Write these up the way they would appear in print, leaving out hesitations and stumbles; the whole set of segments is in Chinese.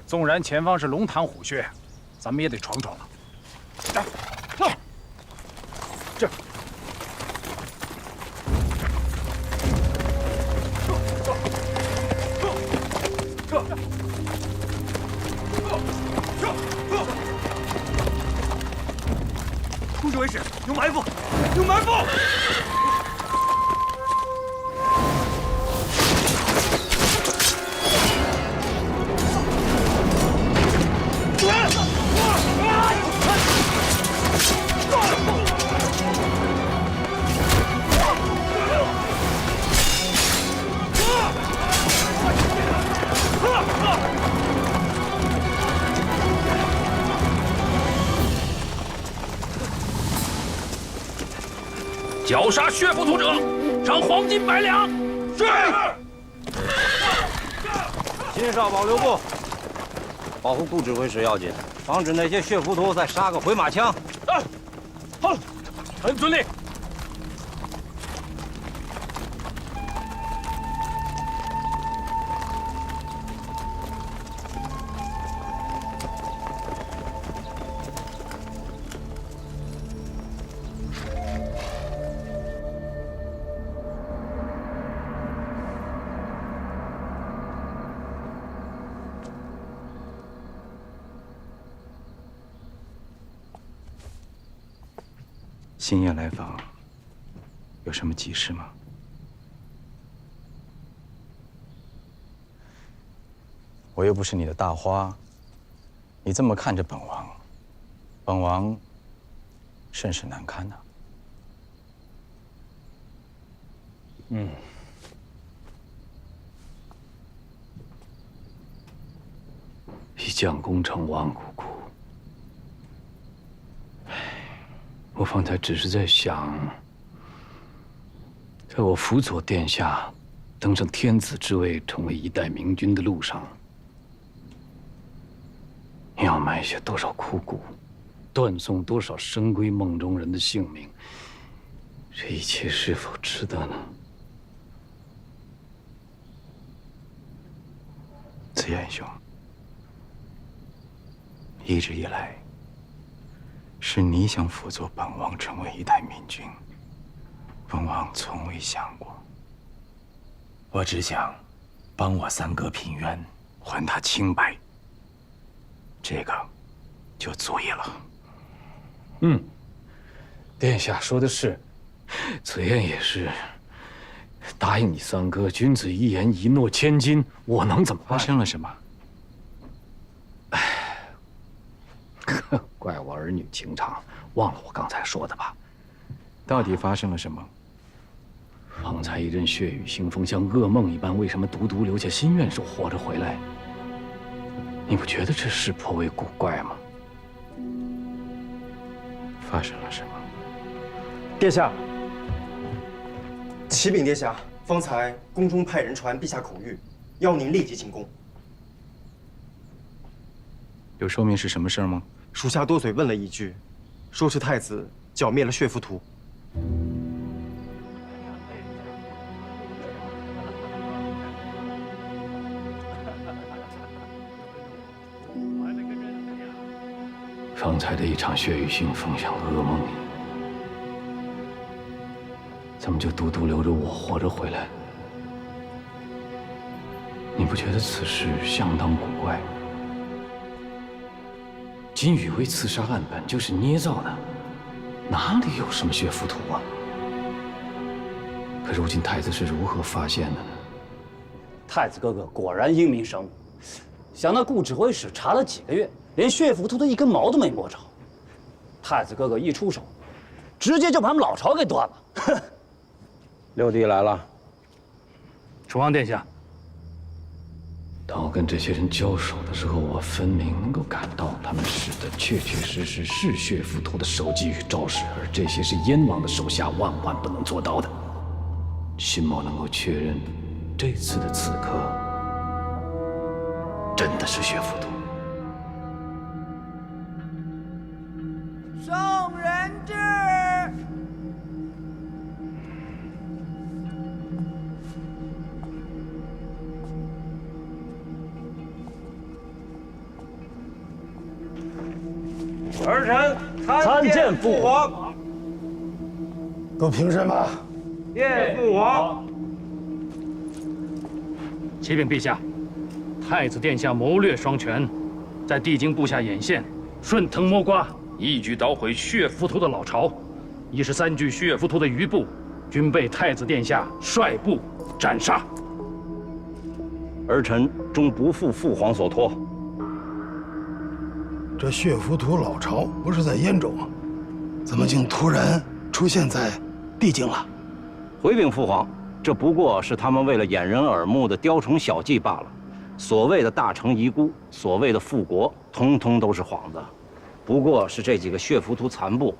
纵然前方是龙潭虎穴，咱们也得闯闯了。来，这。 出这为师，有埋伏，有埋伏！绞杀血浮屠者，赏黄金100两。是。金沙保留部，保护顾指挥使要紧，防止那些血浮屠再杀个回马枪。好，臣遵令。星夜来访，有什么急事吗？我又不是你的大花，你这么看着本王，本王甚是难堪呐。一将功成万骨枯。 我方才只是在想，在我辅佐殿下登上天子之位，成为一代明君的路上，要埋下多少枯骨，断送多少深闺梦中人的性命，这一切是否值得呢？紫燕兄，一直以来。 是你想辅佐本王成为一代明君，本王从未想过。我只想帮我三哥平冤，还他清白，这个就足以了。殿下说的是，紫燕也是。答应你三哥，君子一言，一诺千金，我能怎么办？发生了什么？ 怪我儿女情长，忘了我刚才说的吧？到底发生了什么？方才一阵血雨腥风，像噩梦一般，为什么独独留下心愿手活着回来？你不觉得这事颇为古怪吗？发生了什么？殿下，启禀殿下，方才宫中派人传陛下口谕，要您立即进宫。有说明是什么事儿吗？ 属下多嘴问了一句，说是太子剿灭了血浮屠。方才的一场血雨腥风像噩梦，怎么就独独留着我活着回来？你不觉得此事相当古怪？ 金宇为刺杀案本就是捏造的，哪里有什么血浮屠啊？可如今太子是如何发现的呢？太子哥哥果然英明神武，想那顾指挥使查了几个月，连血浮屠的一根毛都没摸着。太子哥哥一出手，直接就把他们老巢给断了。哼！六弟来了。楚王殿下。 当我跟这些人交手的时候，我分明能够感到他们使的确确实实是血浮屠的手技与招式，而这些是燕王的手下万万不能做到的。辛某能够确认，这次的刺客真的是血浮屠。送人质。儿臣参见父皇。都凭什么？谢父皇。启禀陛下，太子殿下谋略双全，在帝京布下眼线，顺藤摸瓜，一举捣毁血浮屠的老巢。13具血浮屠的余部，均被太子殿下率部斩杀。儿臣终不负父皇所托。这血浮屠老巢不是在燕州吗？怎么竟突然出现在帝京了？回禀父皇，这不过是他们为了掩人耳目的雕虫小技罢了。所谓的大成遗孤，所谓的复国，通通都是幌子。不过是这几个血浮屠残部，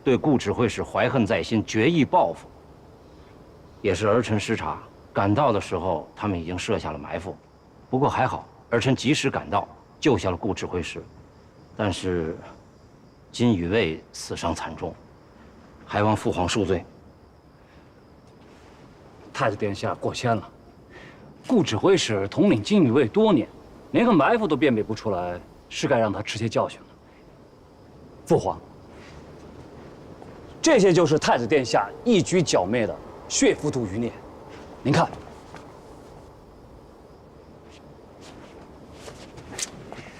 对顾指挥使怀恨在心，决意报复。也是儿臣失察，赶到的时候，他们已经设下了埋伏。不过还好，儿臣及时赶到，救下了顾指挥使。但是，金宇卫死伤惨重，还望父皇恕罪。太子殿下过谦了。顾指挥使统领金宇卫多年，连个埋伏都辨别不出来，是该让他吃些教训了。父皇，这些就是太子殿下一举剿灭的血浮屠余孽。您看，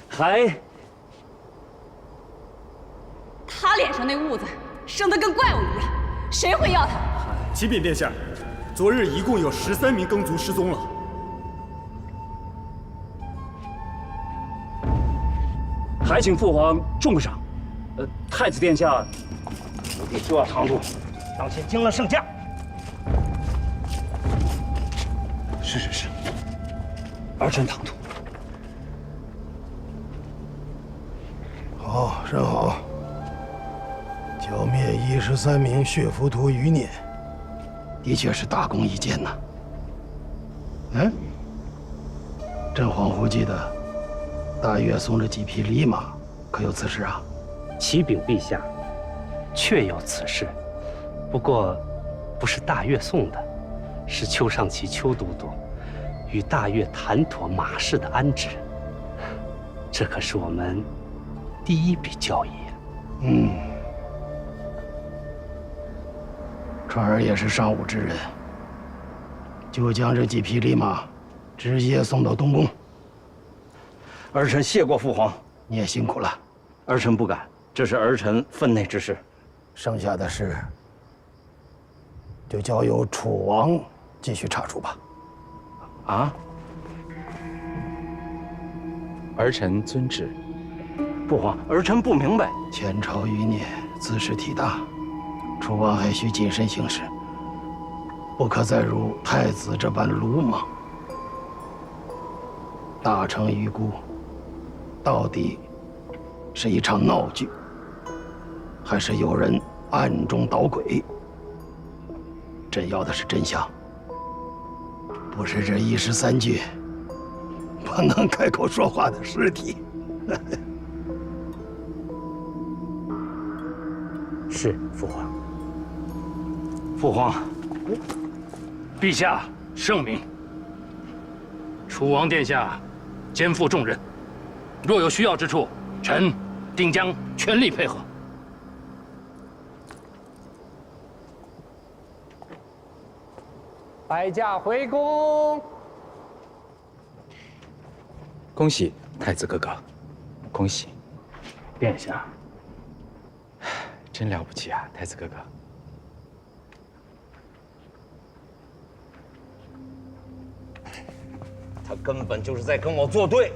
还他脸上那痦子生得跟怪物一样，谁会要他？启禀殿下，昨日一共有13名耕族失踪了。还请父皇重赏。太子殿下，奴婢就要唐突，当先惊了圣驾。是，儿臣唐突。好，甚好。剿灭13名血浮屠余孽，的确是大功一件呐。朕恍惚记得，大越送了几匹狸马，可有此事啊？启禀陛下，确有此事，不过不是大越送的，是邱尚奇邱都督与大越谈妥马氏的安置。这可是我们第一笔交易呀。川儿也是尚武之人，就将这几匹狸马直接送到东宫。儿臣谢过父皇，你也辛苦了。儿臣不敢，这是儿臣分内之事。剩下的事就交由楚王继续查处吧。啊？儿臣遵旨。父皇，儿臣不明白。前朝余孽兹事体大，楚王还需谨慎行事，不可再如太子这般鲁莽。大成遗孤，到底是一场闹剧，还是有人暗中捣鬼？朕要的是真相，不是这13具不能开口说话的尸体。是父皇。父皇，陛下圣明。楚王殿下肩负重任，若有需要之处，臣定将全力配合。摆驾回宫。恭喜太子哥哥，恭喜！殿下，真了不起啊，太子哥哥。他根本就是在跟我作对。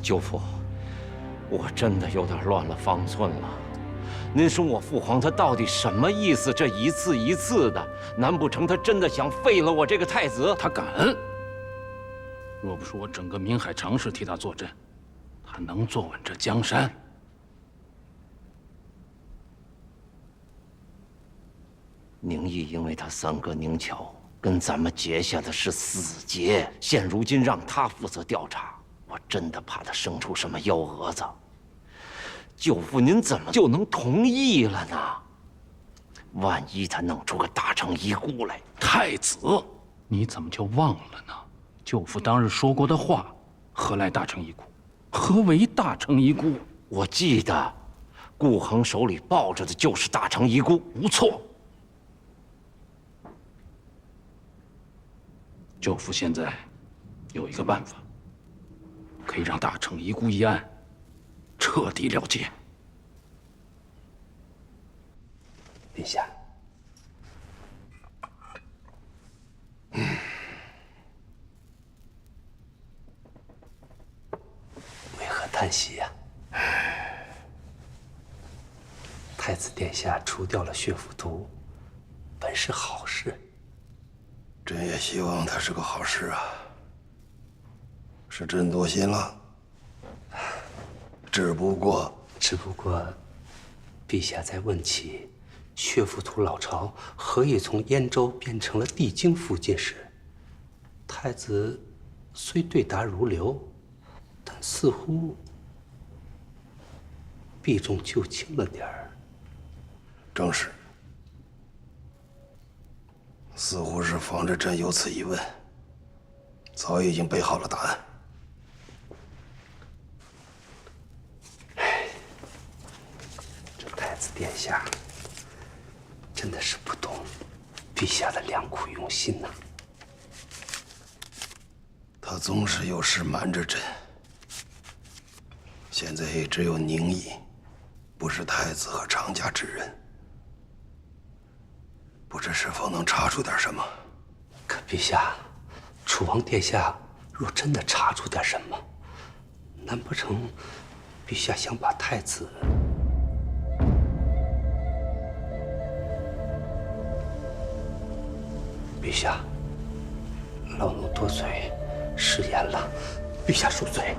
舅父，我真的有点乱了方寸了。您说我父皇他到底什么意思？这一次一次的，难不成他真的想废了我这个太子？他敢！若不是我整个闽海常侍替他坐镇，他能坐稳这江山？宁毅因为他三哥宁巧跟咱们结下的是死结，现如今让他负责调查，我真的怕他生出什么幺蛾子。舅父，您怎么就能同意了呢？万一他弄出个大成遗孤来，太子，你怎么就忘了呢？舅父当日说过的话，何来大成遗孤？何为大成遗孤？我记得，顾恒手里抱着的就是大成遗孤，无错。舅父现在有一个办法，可以让大成遗孤一案彻底了结。陛下，为何叹息呀？太子殿下除掉了血浮屠，本是好事。朕也希望他是个好事啊。是朕多心了，只不过，陛下在问起血浮屠老巢何以从燕州变成了地京附近时，太子虽对答如流，但似乎避重就轻了点儿。正是，似乎是防着朕有此疑问，早已经备好了答案。这太子殿下真的是不懂陛下的良苦用心呐。他总是有事瞒着朕，现在也只有宁毅不是太子和常家之人，不知是否能查出点什么。可陛下，楚王殿下若真的查出点什么，难不成陛下想把太子……陛下，老奴多嘴，失言了，陛下恕罪。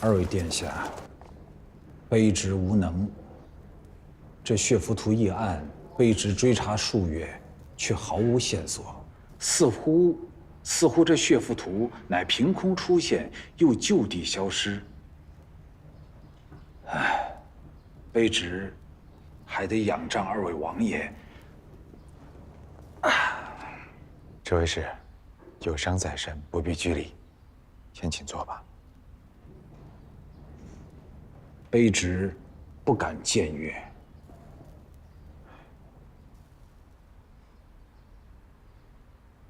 二位殿下，卑职无能。这血浮屠一案，卑职追查数月，却毫无线索。似乎这血浮屠乃凭空出现，又就地消失。唉，卑职还得仰仗二位王爷。这位是有伤在身，不必拘礼，先请坐吧。卑职不敢僭越。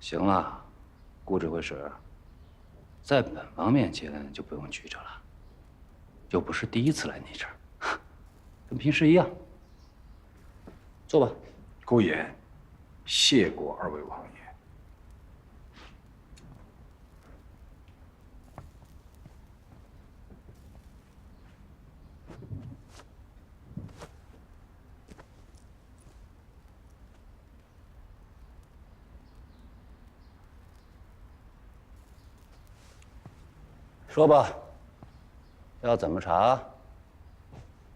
行了，顾指挥使，在本王面前就不用拘着了，又不是第一次来你这儿，跟平时一样。坐吧。孤言，谢过二位王爷。说吧，要怎么查？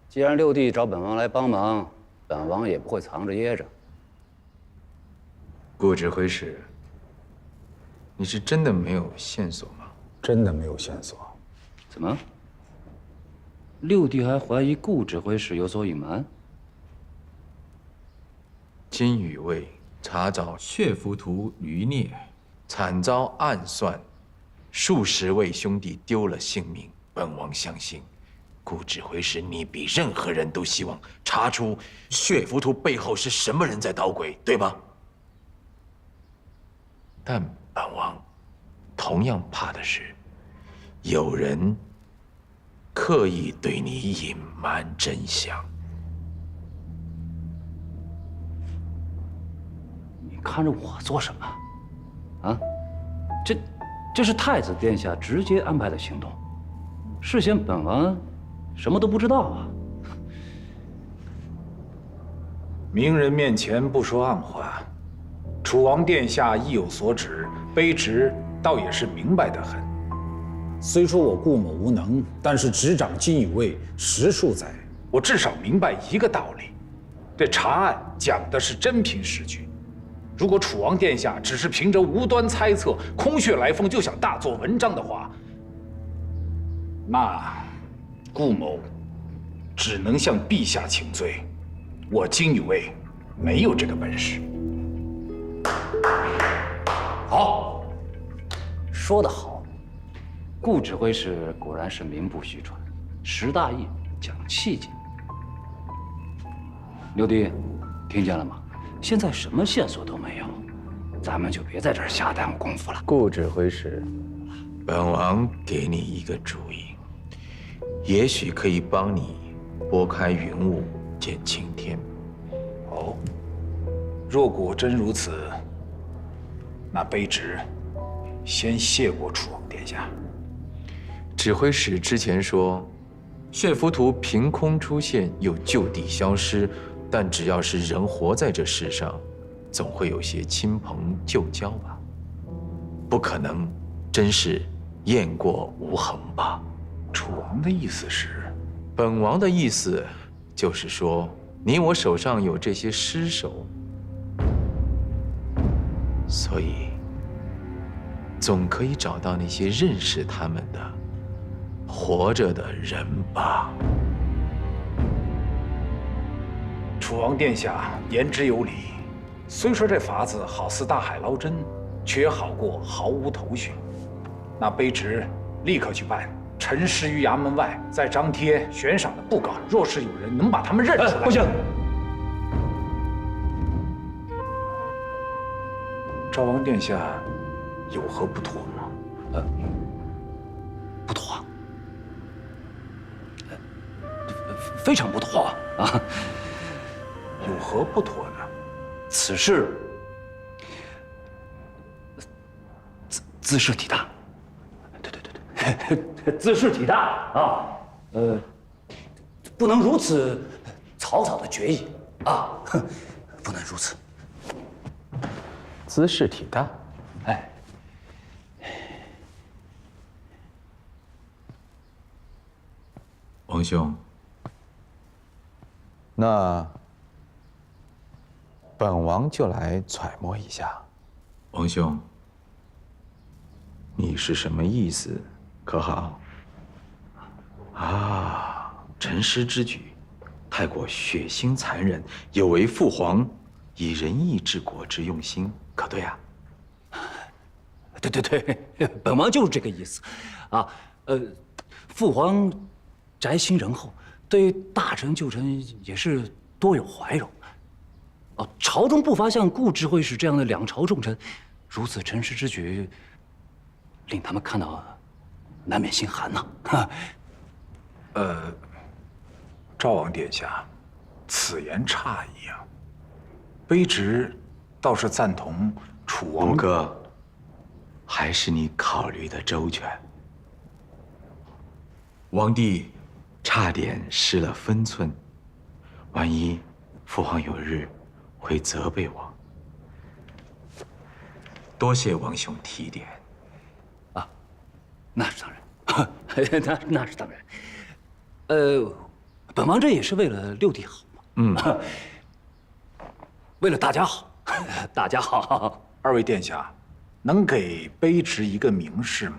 既然六弟找本王来帮忙，本王也不会藏着掖着。顾指挥使，你是真的没有线索吗？真的没有线索。怎么？六弟还怀疑顾指挥使有所隐瞒？金宇卫查找血浮屠余孽，惨遭暗算。数十位兄弟丢了性命，本王相信，顾指挥使你比任何人都希望查出血浮屠背后是什么人在捣鬼，对吗？但本王同样怕的是，有人刻意对你隐瞒真相。你看着我做什么？啊？这是太子殿下直接安排的行动，事先本王什么都不知道啊。明人面前不说暗话，楚王殿下意有所指，卑职倒也是明白得很。虽说我顾某无能，但是执掌金宇卫10数载，我至少明白一个道理：这查案讲的是真凭实据。如果楚王殿下只是凭着无端猜测、空穴来风就想大做文章的话，那顾某只能向陛下请罪，我金宇卫没有这个本事。好，说得好，顾指挥使果然是名不虚传，识大义，讲气节。六弟，听见了吗？现在什么线索都没有，咱们就别在这儿瞎耽误功夫了。顾指挥使，本王给你一个主意，也许可以帮你拨开云雾见青天。哦，若果真如此，那卑职先谢过楚王殿下。指挥使之前说，血浮屠凭空出现又就地消失，但只要是人活在这世上，总会有些亲朋旧交吧？不可能真是雁过无痕吧？楚王的意思是？本王的意思就是说，你我手上有这些尸首，所以总可以找到那些认识他们的活着的人吧。楚王殿下言之有理，虽说这法子好似大海捞针，却也好过毫无头绪。那卑职立刻去办，陈尸于衙门外，再张贴悬赏的布告。若是有人能把他们认出来，不行。赵王殿下有何不妥吗？不妥，非常不妥啊！有何不妥呢？此事兹事体大，对，兹事体大啊！不能如此草草的决议啊，不能如此。兹事体大，哎，王兄，那本王就来揣摩一下。王兄，你是什么意思？可好？啊，陈尸之举太过血腥残忍，有违父皇以仁义治国之用心，可对啊？对，本王就是这个意思，啊，父皇宅心仁厚，对大臣旧臣也是多有怀容。哦，朝中不乏像顾指挥使这样的两朝重臣，如此陈尸之举，令他们看到难免心寒呐。赵王殿下，此言差矣啊！卑职倒是赞同楚王。吴哥，还是你考虑的周全。王帝差点失了分寸，万一父皇有日会责备我。多谢王兄提点。啊，那是当然，那是当然。本王这也是为了六弟好嘛。为了大家好，大家好。二位殿下，能给卑职一个明示吗？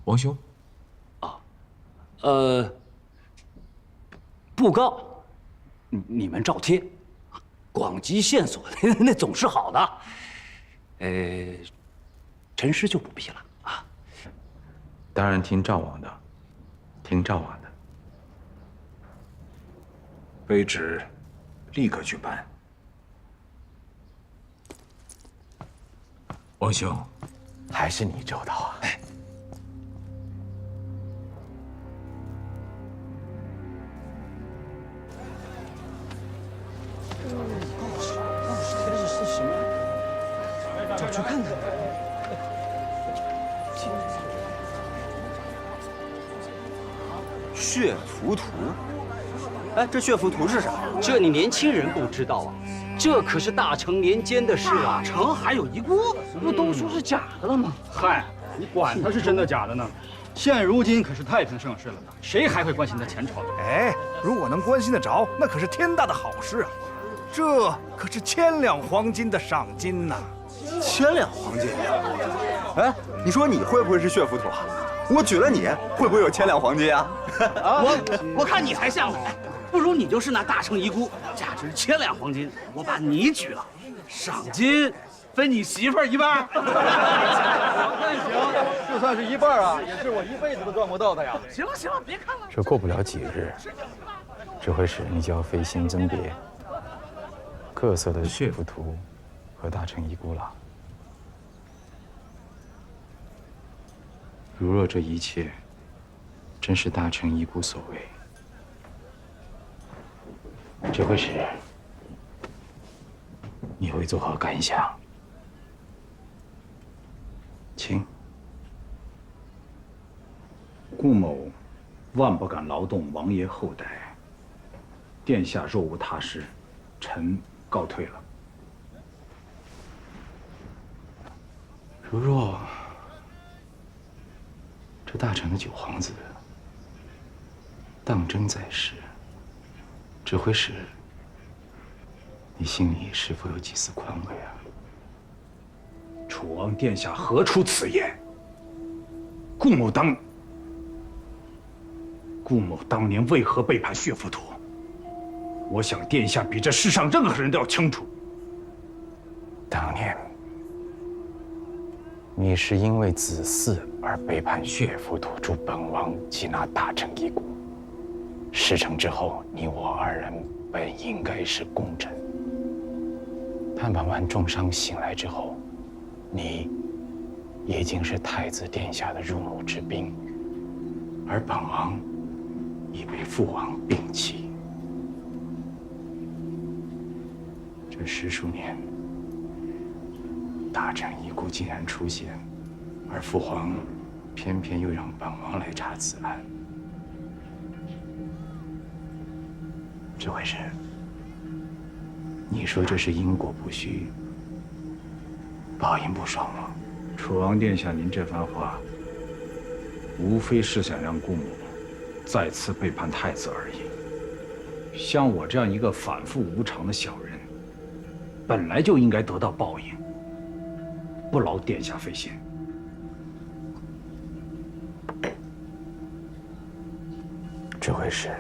王兄。布告，你们照贴，广集线索，那总是好的。陈尸就不必了啊。当然听赵王的，听赵王的。卑职立刻去办。王兄，还是你周到啊！找去看看。血浮屠？哎，这血浮屠是啥？这你年轻人不知道啊？这可是大成年间的事啊！大成还有一锅，不都说是假的了吗？嗨，你管它是真的假的呢？现如今可是太平盛世了，谁还会关心他前朝的？哎，如果能关心得着，那可是天大的好事啊！这可是1000两黄金的赏金呐！1000两黄金？哎，你说你会不会是血浮屠啊？我娶了你，会不会有千两黄金啊？我看你才像呢，不如你就是那大成遗孤，价值1000两黄金，我把你娶了，赏金分你媳妇儿一半。那行，就算是一半啊，也是我一辈子都赚不到的呀。行了行了，别看了。这过不了几日，这回使你就要费心甄别各色的血浮屠和大成遗孤了。如若这一切真是大成遗孤所为，这回使你会作何感想？请。顾某万不敢劳动王爷后代，殿下若无他事，臣告退了。如若这大成的九皇子当真在世，这回使你心里是否有几丝宽慰啊？楚王殿下何出此言？顾某当年为何背叛血浮屠？我想殿下比这世上任何人都要清楚。当年你是因为子嗣而背叛血浮屠助本王缉拿大成遗孤。事成之后，你我二人本应该是功臣。但本王重伤醒来之后，你已经是太子殿下的入幕之宾，而本王已被父王摒弃。这10数年，大成遗孤竟然出现，而父皇偏偏又让本王来查此案。这回事，你说这是因果不虚，报应不爽吗？楚王殿下，您这番话，无非是想让顾某再次背叛太子而已。像我这样一个反复无常的小人，本来就应该得到报应，不劳殿下费心。这回事，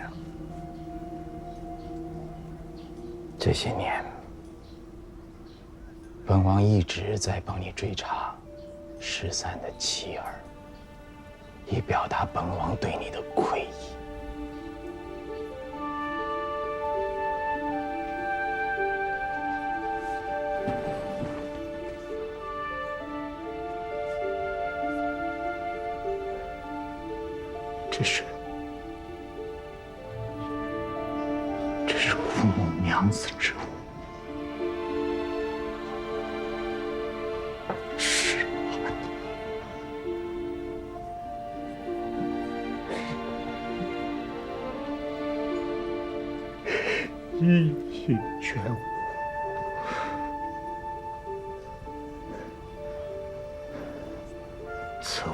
这些年，本王一直在帮你追查失散的妻儿，以表达本王对你的愧意。这是顾某娘子之物。一血全无。此物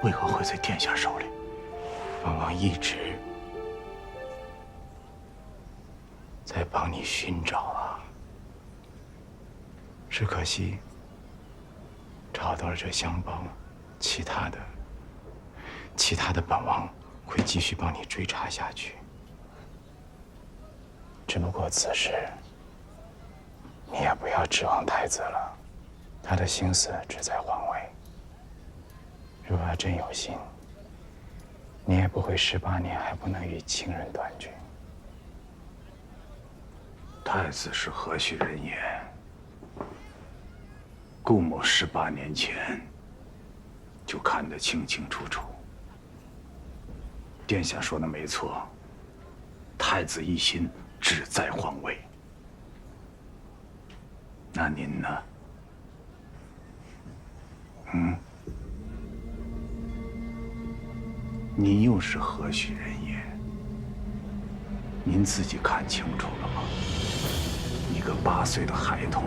为何会在殿下手里？本王一直在帮你寻找啊，只可惜找到了这香包，其他的本王会继续帮你追查下去。只不过此事你也不要指望太子了，他的心思只在皇位。如果他真有心，你也不会18年还不能与亲人团聚。太子是何许人也？顾某18年前就看得清清楚楚。殿下说的没错，太子一心只在皇位。那您呢？您又是何许人也？您自己看清楚了吗？一个8岁的孩童，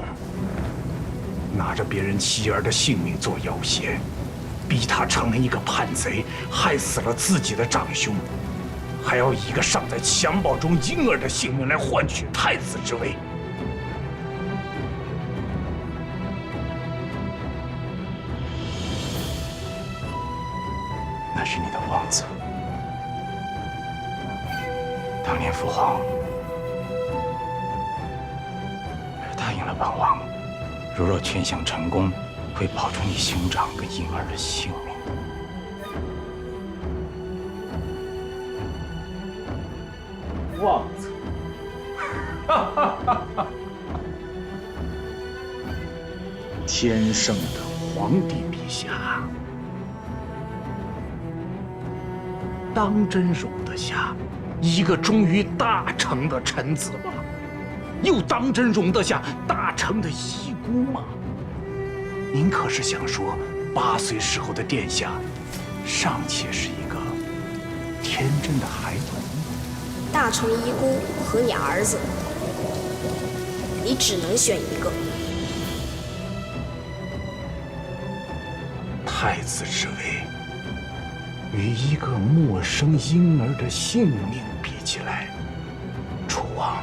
拿着别人妻儿的性命做要挟，逼他成了一个叛贼，害死了自己的长兄，还要以一个尚在襁褓中婴儿的性命来换取太子之位。那是你的王子。当年父皇答应了本王，若劝降成功，会保住你兄长跟婴儿的性命。王子，天生的皇帝陛下，当真容得下一个忠于大成的臣子吗？又当真容得下大成的遗孤吗？您可是想说，8岁时候的殿下，尚且是一个天真的孩童？大成遗孤和你儿子，你只能选一个。太子之位，与一个陌生婴儿的性命比起来，楚王，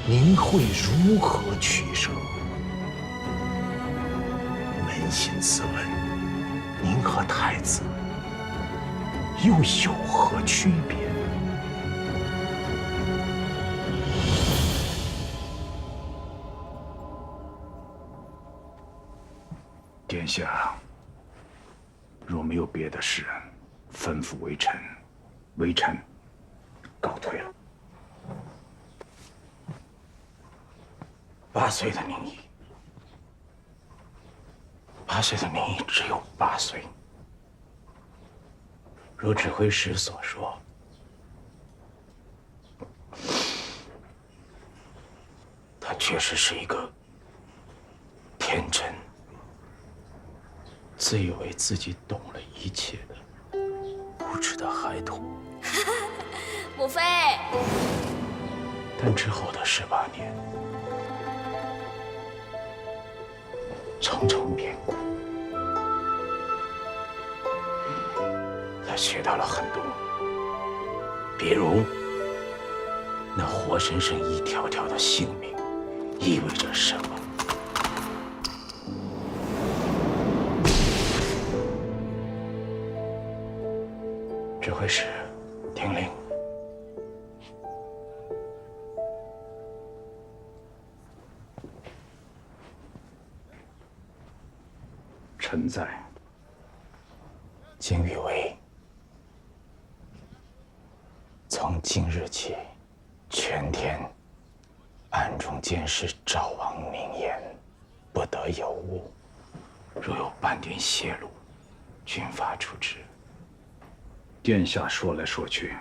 您会如何取舍？扪心自问，您和太子又有何区别？殿下，若没有别的事，吩咐微臣，微臣告退了。8岁的您，8岁的您只有8岁。如指挥使所说，他确实是一个天真、自以为自己懂了一切的无知的孩童。母妃，但之后的18年，重重变故，他学到了很多，比如那活生生一条条的性命意味着什么。指挥使，听令。臣在。金宇为，从今日起，全天暗中监视赵王明言，不得有误。若有半点泄露，军法处置。殿下说来说去，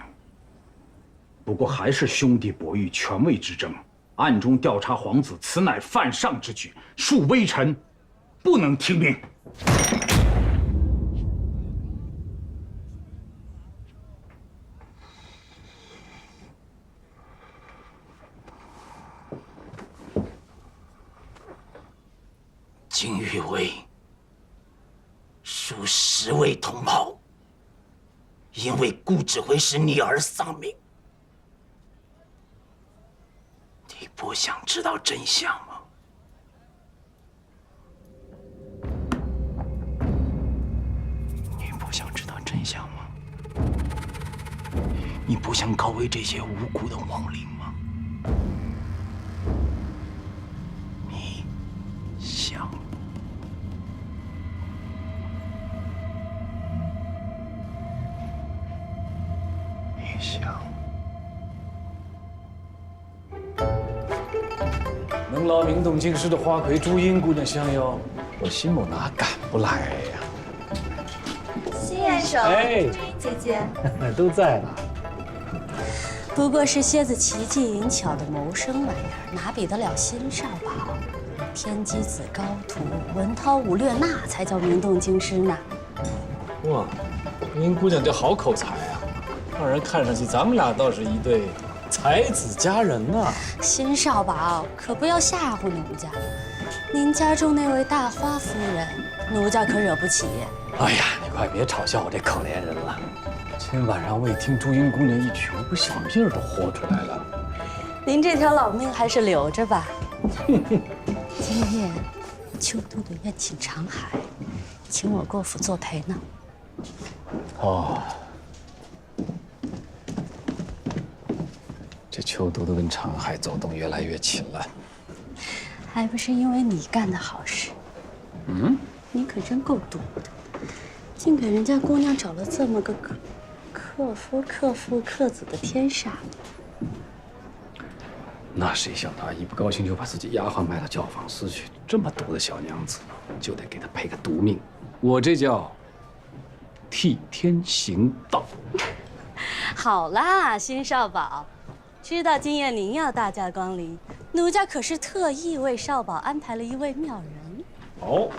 不过还是兄弟博弈权位之争，暗中调查皇子，此乃犯上之举，恕微臣不能听命。金玉为数10位同袍因为顾指挥使你而丧命，你不想知道真相吗？你不想知道真相吗？你不想告慰这些无辜的亡灵吗？你想？能劳明洞京师的花魁朱茵姑娘相邀，我辛某哪敢不来呀？新元首，哎，朱茵姐姐都在呢。不过是些子奇技淫巧的谋生玩意儿，哪比得了新少保？天机子高徒，文韬武略，那才叫名动京师呢。哇，您姑娘这好口才啊，让人看上去咱们俩倒是一对才子佳人呐。新少保可不要吓唬奴家，您家中那位大花夫人，奴家可惹不起。哎呀，你快别嘲笑我这可怜人了。今晚上为听朱茵姑娘一曲，我不小命都活出来了。您这条老命还是留着吧。今夜，秋都的宴请长海，请我过府作陪呢。哦，这秋都督跟长海走动越来越勤了，还不是因为你干的好事。嗯，你可真够毒的，竟给人家姑娘找了这么个克夫克父克子的天煞。那谁想他一不高兴就把自己丫鬟卖到教坊司去，这么毒的小娘子，就得给她配个毒命。我这叫替天行道。好啦，新少保，知道今夜您要大驾光临，奴家可是特意为少保安排了一位妙人。哦，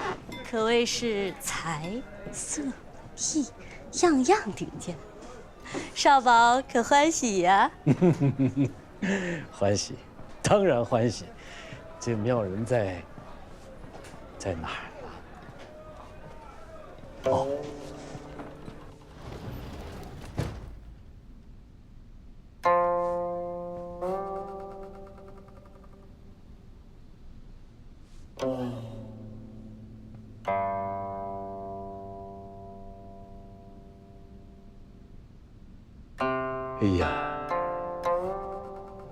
可谓是才色艺样样顶尖，少保可欢喜呀？欢喜，当然欢喜。这妙人在哪儿呢？哦。哎呀，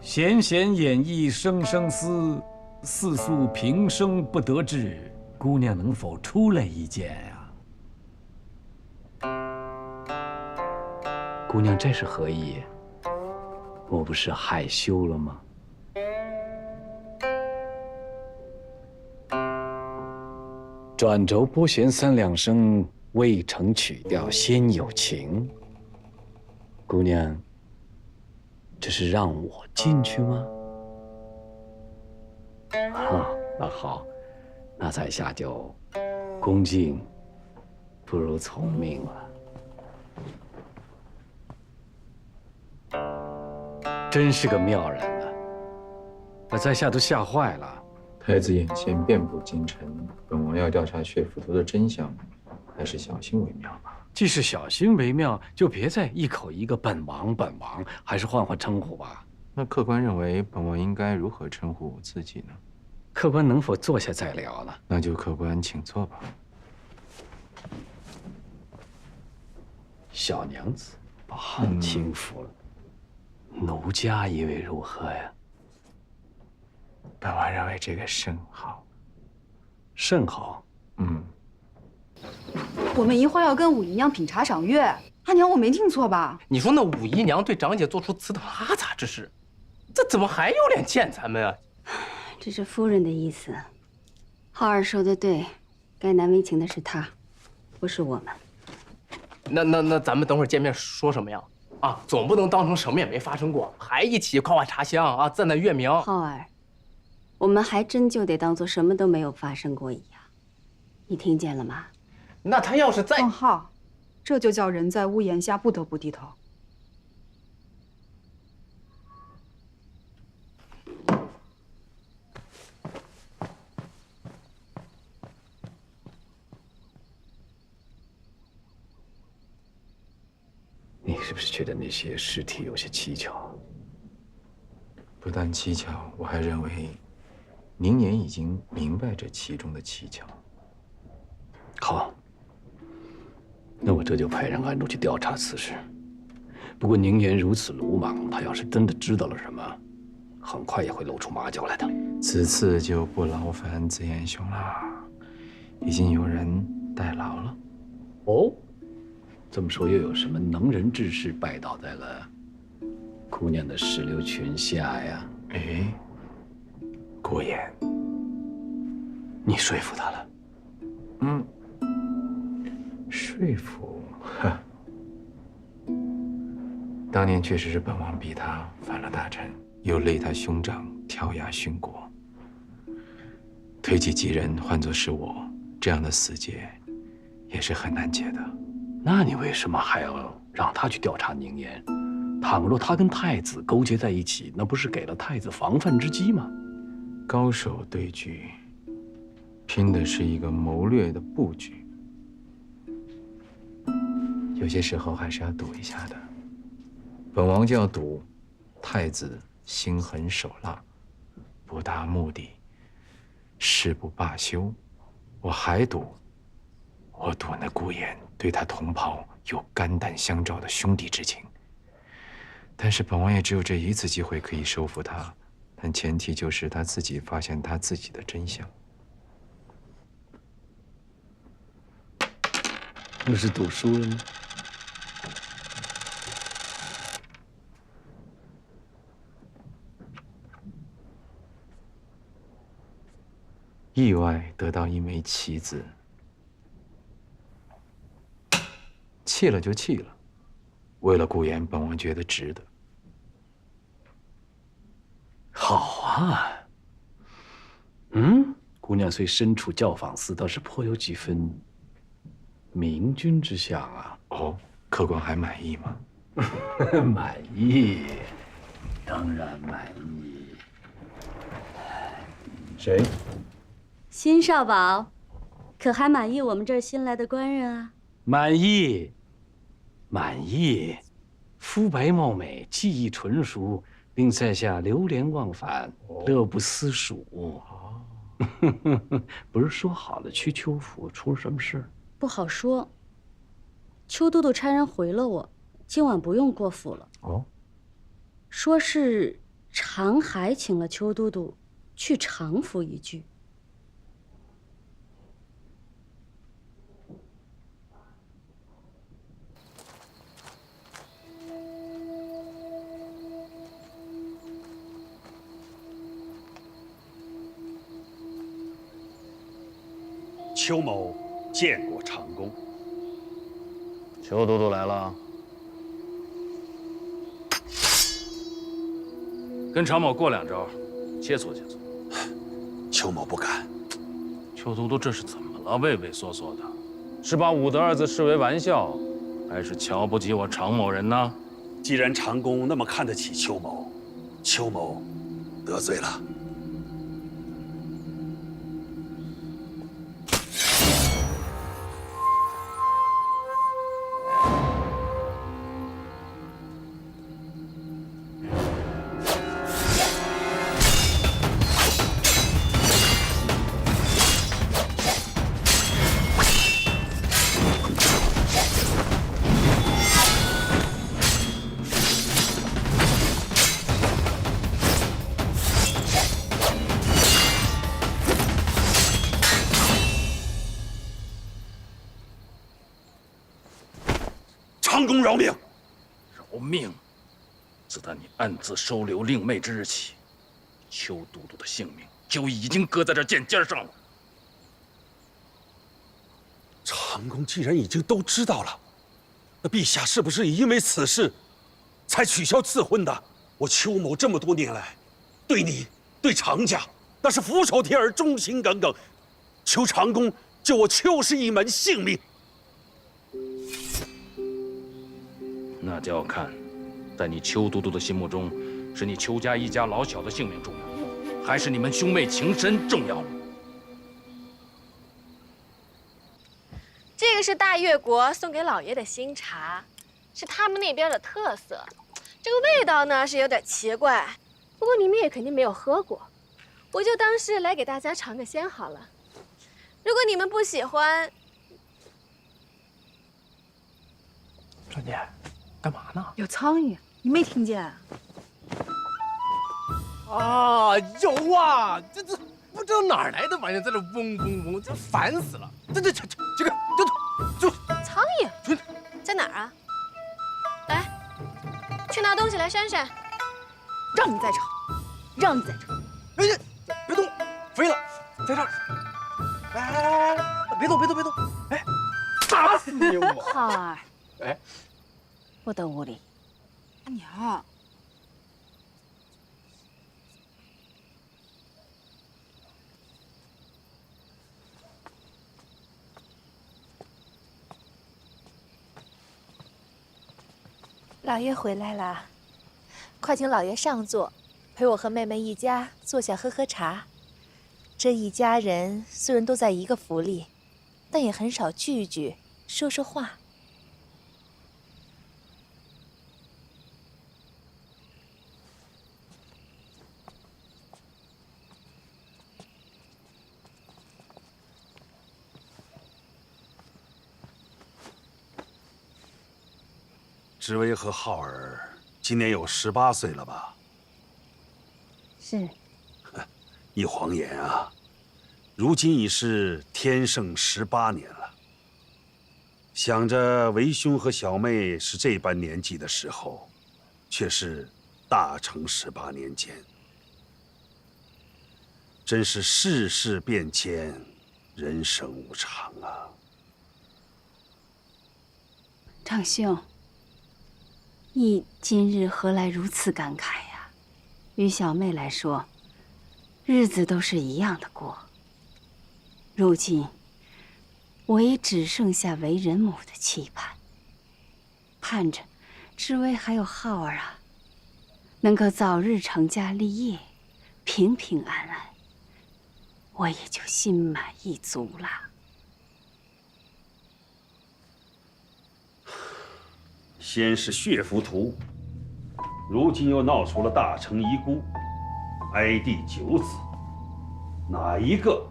弦弦掩抑声声思，似诉平生不得志。姑娘能否出来一见呀？姑娘这是何意？莫不是害羞了吗？转轴拨弦3两声，未成曲调先有情。姑娘，这是让我进去吗？那好，那在下就恭敬不如从命了。真是个妙人啊！把在下都吓坏了。太子眼前遍布京城，本王要调查血府图的真相，还是小心为妙吧。既是小心为妙，就别再一口一个本王，还是换称呼吧。那客官认为本王应该如何称呼自己呢？客官能否坐下再聊呢？那就客官请坐吧。小娘子把汉轻服了，奴家以为如何呀？本王认为这个甚好。甚好？嗯。我们一会儿要跟武姨娘品茶赏月，阿娘我没听错吧？你说那武姨娘对长姐做出此等拉杂之事，这怎么还有脸见咱们啊？这是夫人的意思。浩儿说的对，该难为情的是他，不是我们。那咱们等会儿见面说什么呀？啊，总不能当成什么也没发生过，还一起夸夸茶香啊，赞月明。浩儿，我们还真就得当做什么都没有发生过一样。你听见了吗？那他要是再……孟浩，这就叫人在屋檐下不得不低头。你是不是觉得那些尸体有些蹊跷？不但蹊跷，我还认为宁年已经明白这其中的蹊跷。好，那我这就派人暗中去调查此事。不过宁言如此鲁莽，他要是真的知道了什么，很快也会露出马脚来的。此次就不劳烦紫燕兄了，已经有人代劳了。哦，这么说又有什么能人志士拜倒在了姑娘的石榴裙下呀？哎，顾言，你说服他了？嗯。说服，当年确实是本王逼他反了大臣，又累他兄长跳崖殉国。推己及人，换作是我，这样的死结也是很难解的。那你为什么还要让他去调查宁言？倘若他跟太子勾结在一起，那不是给了太子防范之机吗？高手对局，拼的是一个谋略的布局。有些时候还是要赌一下的。本王就要赌，太子心狠手辣，不达目的誓不罢休。我还赌，我赌那顾衍对他同袍有肝胆相照的兄弟之情。但是本王也只有这一次机会可以收服他，但前提就是他自己发现他自己的真相。那是赌输了吗？意外得到一枚棋子，弃了就弃了。为了顾衍，本王觉得值得。好啊。姑娘虽身处教坊司，倒是颇有几分明君之相啊。哦，客官还满意吗？满意，当然满意。谁？新少保，可还满意我们这儿新来的官人啊？满意，满意。肤白貌美，技艺纯熟，令在下流连忘返，乐不思蜀。不是说好了去邱府，出了什么事？不好说。邱都督差人回了我，今晚不用过府了。哦，说是长海请了邱都督去长府一聚。邱某见过长公。邱都督来了。跟常某过两招，切磋切磋。邱某不敢。邱都督这是怎么了？畏畏缩缩的，是把武德二字视为玩笑，还是瞧不起我常某人呢？既然长公那么看得起邱某，邱某得罪了。长公饶命！饶命！自打你暗自收留令妹之日起，邱都督的性命就已经搁在这剑尖上了。长公既然已经都知道了，那陛下是不是也因为此事才取消赐婚的？我邱某这么多年来，对你、对常家，那是俯首帖耳、忠心耿耿。求长公救我邱氏一门性命。那就要看，在你邱都督的心目中，是你邱家一家老小的性命重要，还是你们兄妹情深重要？这个是大越国送给老爷的新茶，是他们那边的特色。这个味道呢是有点奇怪，不过你们也肯定没有喝过，我就当是来给大家尝个鲜好了。如果你们不喜欢，春姐，干嘛呢？有苍蝇，你没听见？啊，有啊，这不知道哪儿来的玩意在这嗡嗡嗡，这烦死了！这个苍蝇在哪儿啊？来，去拿东西来扇扇。让你再吵，让你再吵！哎呀，别动，飞了，在这儿。来，别动，别动，别动！哎，打死你我！浩儿，哎，我到屋里。阿娘。老爷回来了，快请老爷上座，陪我和妹妹一家坐下喝喝茶。这一家人虽然都在一个府里，但也很少聚聚，说说话。知微和浩儿今年有18岁了吧？是。一晃眼啊，如今已是天圣18年了。想着为兄和小妹是这般年纪的时候，却是大成18年间。真是世事变迁，人生无常啊！长兄，你今日何来如此感慨呀？于小妹来说，日子都是一样的过。如今，我也只剩下为人母的期盼，盼着知微还有浩儿啊，能够早日成家立业，平平安安，我也就心满意足了。先是血浮屠，如今又闹出了大成遗孤，哀帝9子，哪一个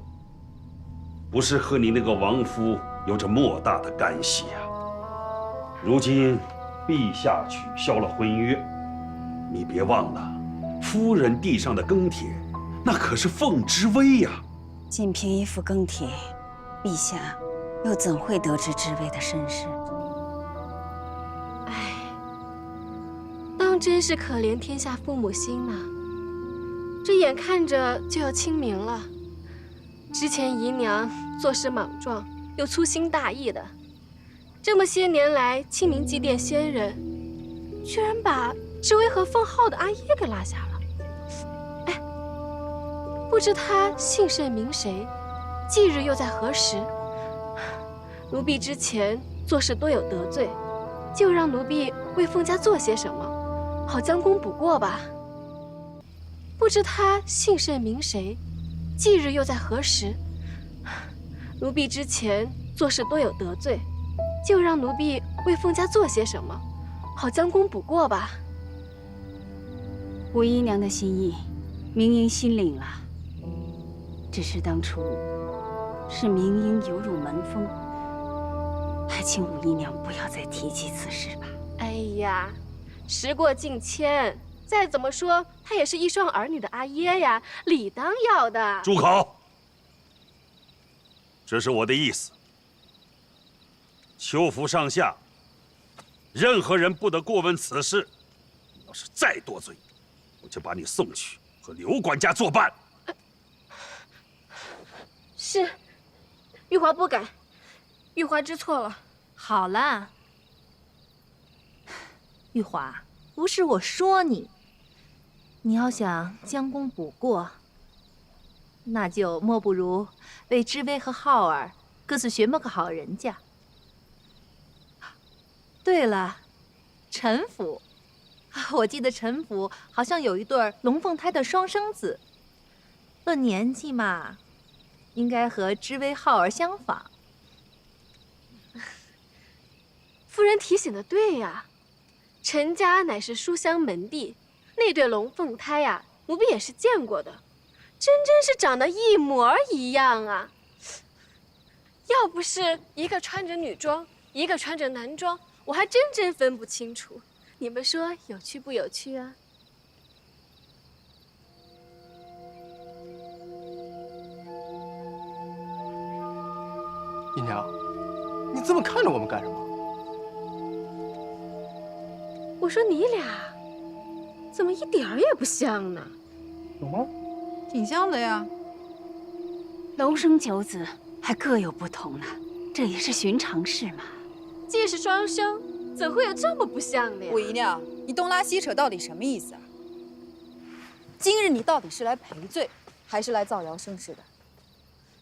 不是和你那个亡夫有着莫大的干系呀？如今陛下取消了婚约，你别忘了，夫人地上的庚帖，那可是凤知微呀。仅凭一副庚帖，陛下又怎会得知知微的身世？唉，当真是可怜天下父母心呐！这眼看着就要清明了，之前姨娘做事莽撞又粗心大意的，这么些年来清明祭奠先人，居然把知微和凤浩的阿耶给落下了。哎，不知他姓甚名谁，忌日又在何时？奴婢之前做事多有得罪，就让奴婢为凤家做些什么，好将功补过吧。不知他姓甚名谁，忌日又在何时？奴婢之前做事多有得罪，就让奴婢为凤家做些什么，好将功补过吧。吴姨娘的心意，明英心领了。只是当初是明英有辱门风，还请吴姨娘不要再提及此事吧。哎呀，时过境迁，再怎么说她也是一双儿女的阿耶呀，理当要的。住口！这是我的意思。邱府上下，任何人不得过问此事。你要是再多嘴，我就把你送去和刘管家作伴。是，玉华不敢，玉华知错了。好啦，玉华，不是我说你，你要想将功补过，那就莫不如为知微和浩儿各自寻么个好人家。对了，陈府，我记得陈府好像有一对龙凤胎的双生子，论年纪嘛，应该和知微、浩儿相仿。夫人提醒的对呀，陈家乃是书香门第，那对龙凤胎呀，奴婢也是见过的，真是长得一模一样啊！要不是一个穿着女装，一个穿着男装，我还真分不清楚。你们说有趣不有趣啊？姨娘，你这么看着我们干什么？我说你俩怎么一点儿也不像呢？有吗？挺像的呀。龙生九子还各有不同呢，这也是寻常事嘛。既是双生，怎会有这么不像的呀？五姨娘，你东拉西扯到底什么意思啊？今日你到底是来赔罪，还是来造谣生事的？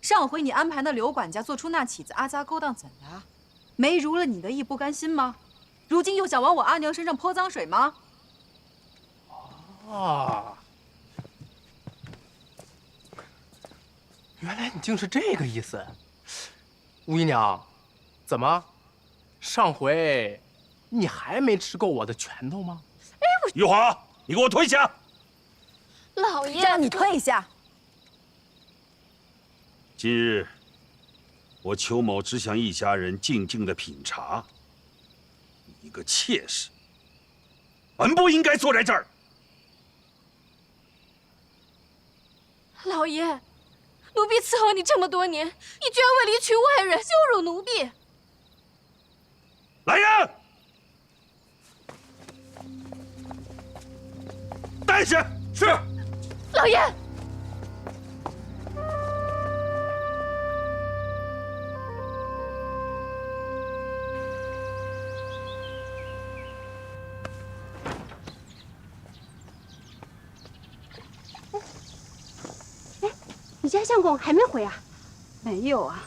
上回你安排那刘管家做出那起子阿扎勾当怎的？没如了你的意不甘心吗？如今又想往我阿娘身上泼脏水吗？啊，原来你竟是这个意思。吴姨娘，怎么，上回你还没吃够我的拳头吗？哎，玉华，你给我退下！老爷，让你退下。今日，我邱某只想一家人静静的品茶。一个妾室，本不应该坐在这儿。老爷，奴婢伺候你这么多年，你居然为了一群外人羞辱奴婢！来人，带去。是。老爷。你家相公还没回啊？没有啊，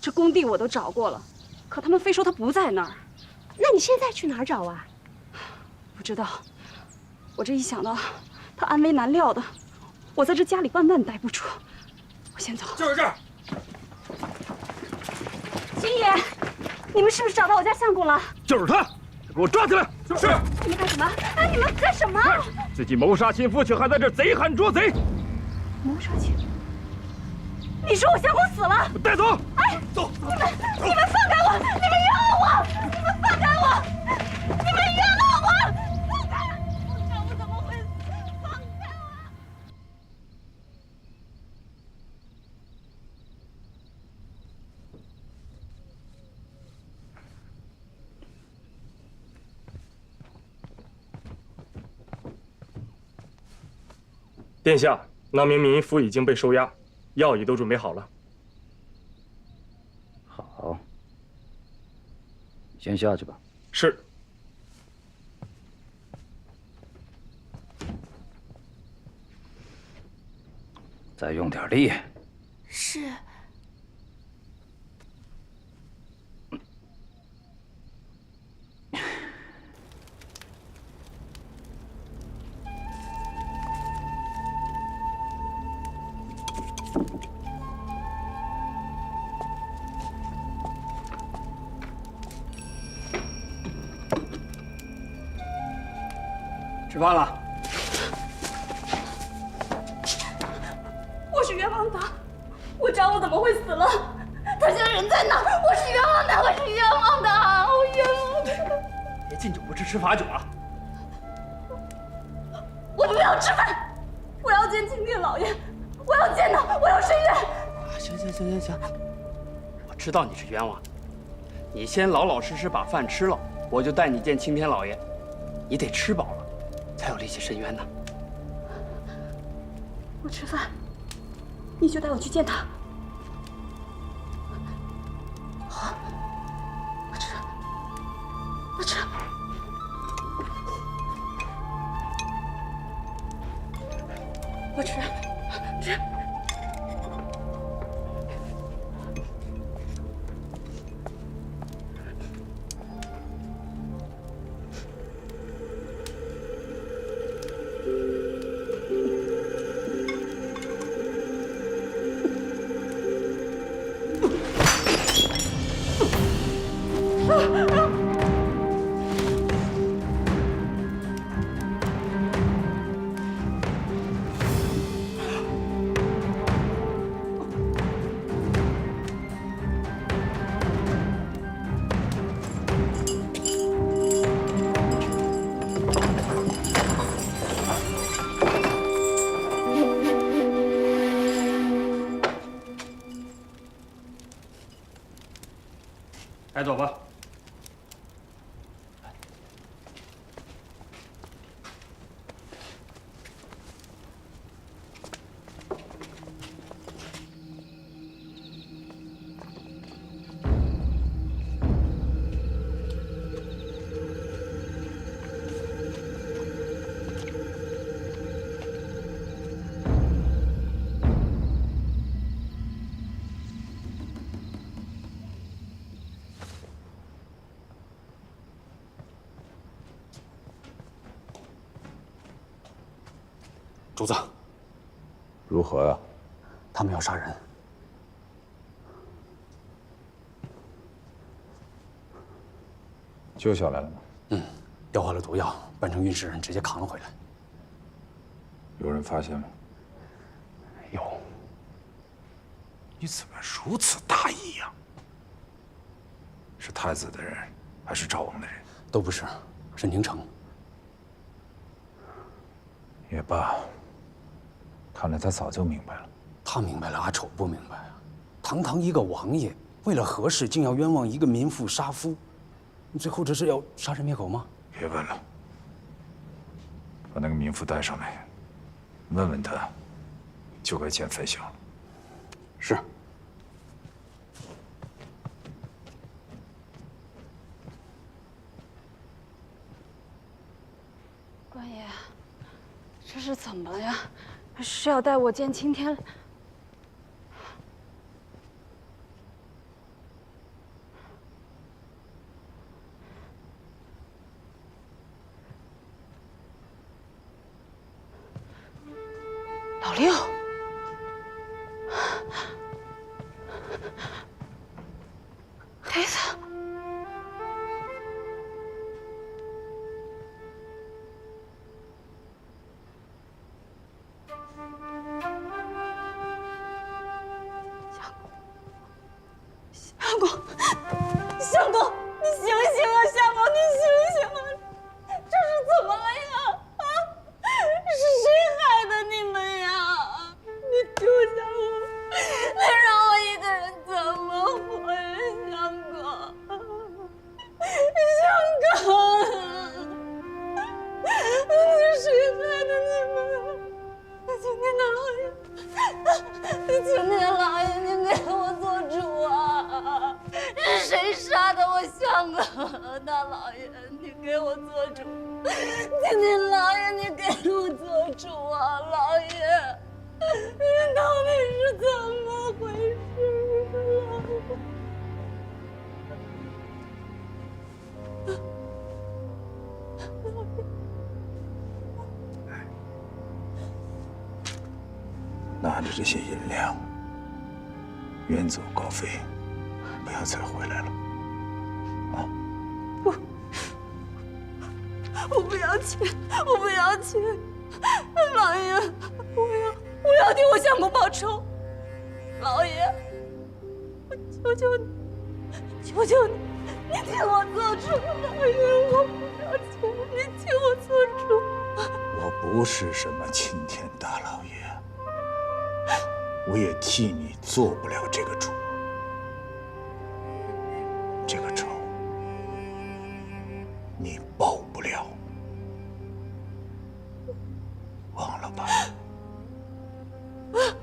这工地我都找过了，可他们非说他不在那儿。那你现在去哪儿找啊？不知道，我这一想到他安危难料的，我在这家里万万待不住。我先走。就是这儿。秦爷，你们是不是找到我家相公了？就是他，给我抓起来！是。你们干什么？啊！你们干什么？自己谋杀亲夫，却还在这贼喊捉贼！谋杀亲？你说我相公死了？带走！哎，走！你们放开我！你们冤枉我！你们放开我！你们冤枉我！放开！我怎么会死？放开我！殿下，那名民夫已经被收押，药已都准备好了。好，你先下去吧。是。再用点力。是。吃饭了。我是冤枉的，我丈夫怎么会死了？他现在人在哪？我是冤枉的，我是冤枉的，我冤枉的。别敬酒不吃吃罚酒啊！我不要吃饭，我要见青天老爷，我要见他，我要申冤。行，我知道你是冤枉的，你先老老实实把饭吃了，我就带你见青天老爷。你得吃饱了，才有力气申冤呢。我吃饭，你就带我去见他。好，我吃。带走吧。主子，如何呀？他们要杀人。救下来了吗？调换了毒药，扮成运尸人直接扛了回来。有人发现吗？有。你怎么如此大意呀？是太子的人，还是赵王的人？都不是，是宁城。也罢，看来他早就明白了。他明白了，阿丑不明白啊！堂堂一个王爷，为了何事竟要冤枉一个民妇杀夫？最后这是要杀人灭口吗？别问了，把那个民妇带上来，问问他，就该见分晓了。是。官爷，这是怎么了呀？是要带我见青天？老六，黑子。相公，你醒醒啊！相公，你醒醒啊！这是怎么了呀？啊，是谁害的你们呀？你救下我，你让我一个人怎么活呀？相公，相公，是谁害的你们？青天老爷，您给我做主啊！是谁杀的我相公？大老爷，你给我做主！青天老爷，你给我做主啊！老爷，这到底是怎么回事拿着这些银两，远走高飞，不要再回来了。我不要钱，我不要钱！老爷，我要替我相公报仇！老爷，我求求你，求求你，你替我做主！老爷，我不要钱，你替我做主！我不是什么青天大老爷，我也替你做不了这个主。这个仇，你报不了。忘了吧，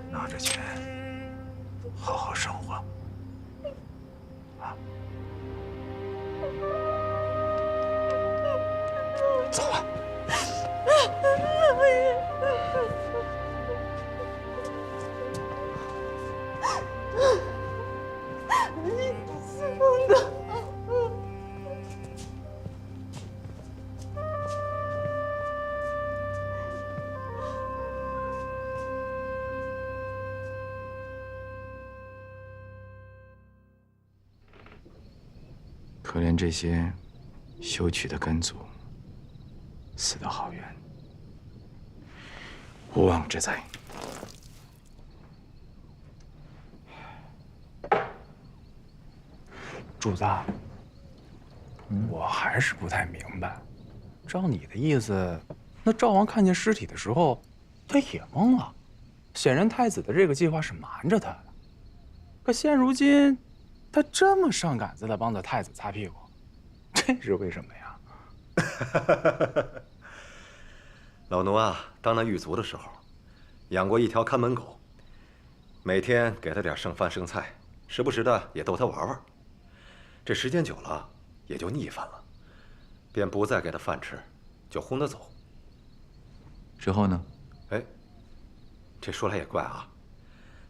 拿着钱，好好生活。走吧。老爷。相公。可怜这些修取的根祖，死得好冤，无妄之灾。主子，我还是不太明白。照你的意思，那赵王看见尸体的时候，他也懵了。显然太子的这个计划是瞒着他的。可现如今，他这么上杆子的帮着太子擦屁股，这是为什么呀？老奴啊，当那狱卒的时候，养过一条看门狗，每天给他点剩饭剩菜，时不时的也逗他玩玩。这时间久了，也就腻烦了，便不再给他饭吃，就轰他走。之后呢？哎，这说来也怪啊，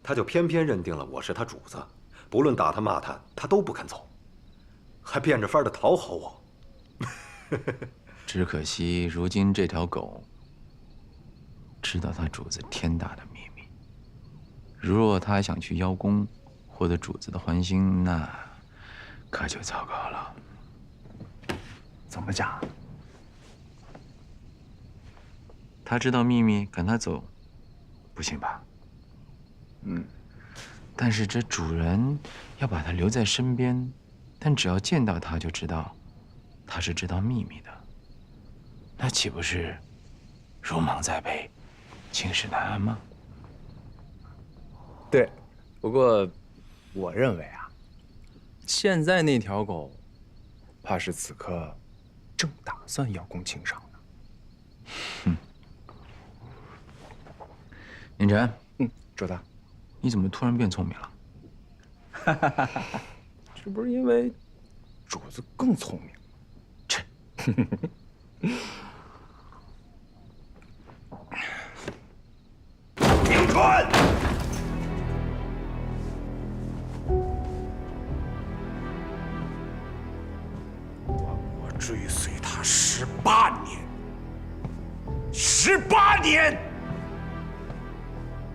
他就偏偏认定了我是他主子，不论打他骂他，他都不肯走，还变着法的讨好我。只可惜如今这条狗知道它主子天大的秘密，如若它还想去邀功，获得主子的欢心，那可就糟糕了。怎么讲？他知道秘密，赶他走，不行吧？但是这主人要把他留在身边，但只要见到他就知道他是知道秘密的，那岂不是如芒在背，情事难安吗？对，不过我认为啊，现在那条狗，怕是此刻正打算邀功请赏呢。宁晨，主子，你怎么突然变聪明了？这不是因为主子更聪明？切！迎春，我追随他18年，18年。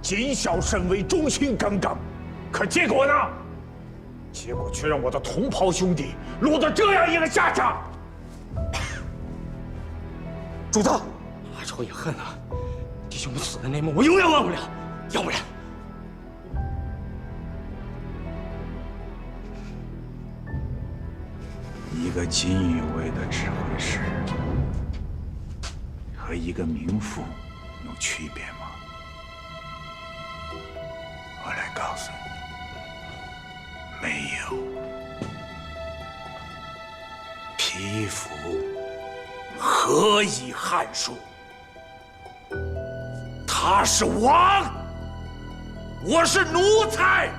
谨小慎微，忠心耿耿，可结果呢？结果却让我的同袍兄弟落得这样一个下场。主子，阿仇也恨啊！弟兄们死的那幕，我永远忘不了。要不然，一个锦衣卫的指挥使和一个名副有区别吗？我来告诉你，没有。匹夫何以汉书？他是王，我是奴才。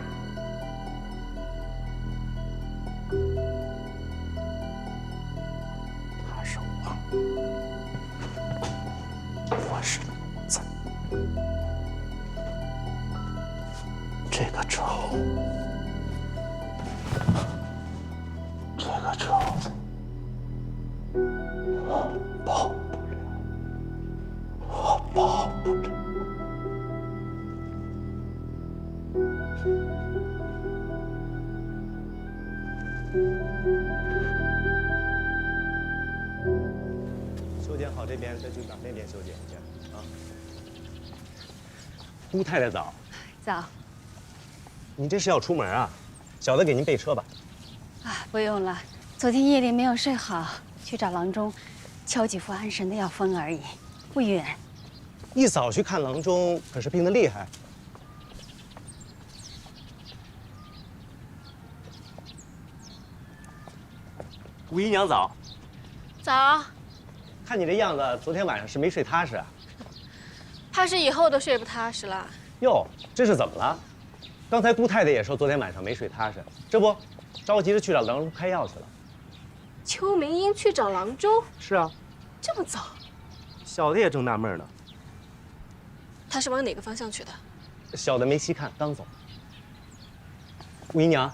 他是王，我是奴才。这个仇，我报不了，我报不了。修剪好这边，再去把那边修剪一下啊。姑太太早。早。你这是要出门啊？小的给您备车吧。啊，不用了，昨天夜里没有睡好，去找郎中敲几副安神的药方而已，不远。一早去看郎中，可是病得厉害。吴姨娘早。早。看你这样子，昨天晚上是没睡踏实啊？怕是以后都睡不踏实了。哟，这是怎么了？刚才姑太太也说昨天晚上没睡踏实，这不，着急着去找郎中开药去了。邱明英去找郎中？是啊。这么早？小的也正纳闷呢。他是往哪个方向去的？小的没细看，刚走。吴姨娘，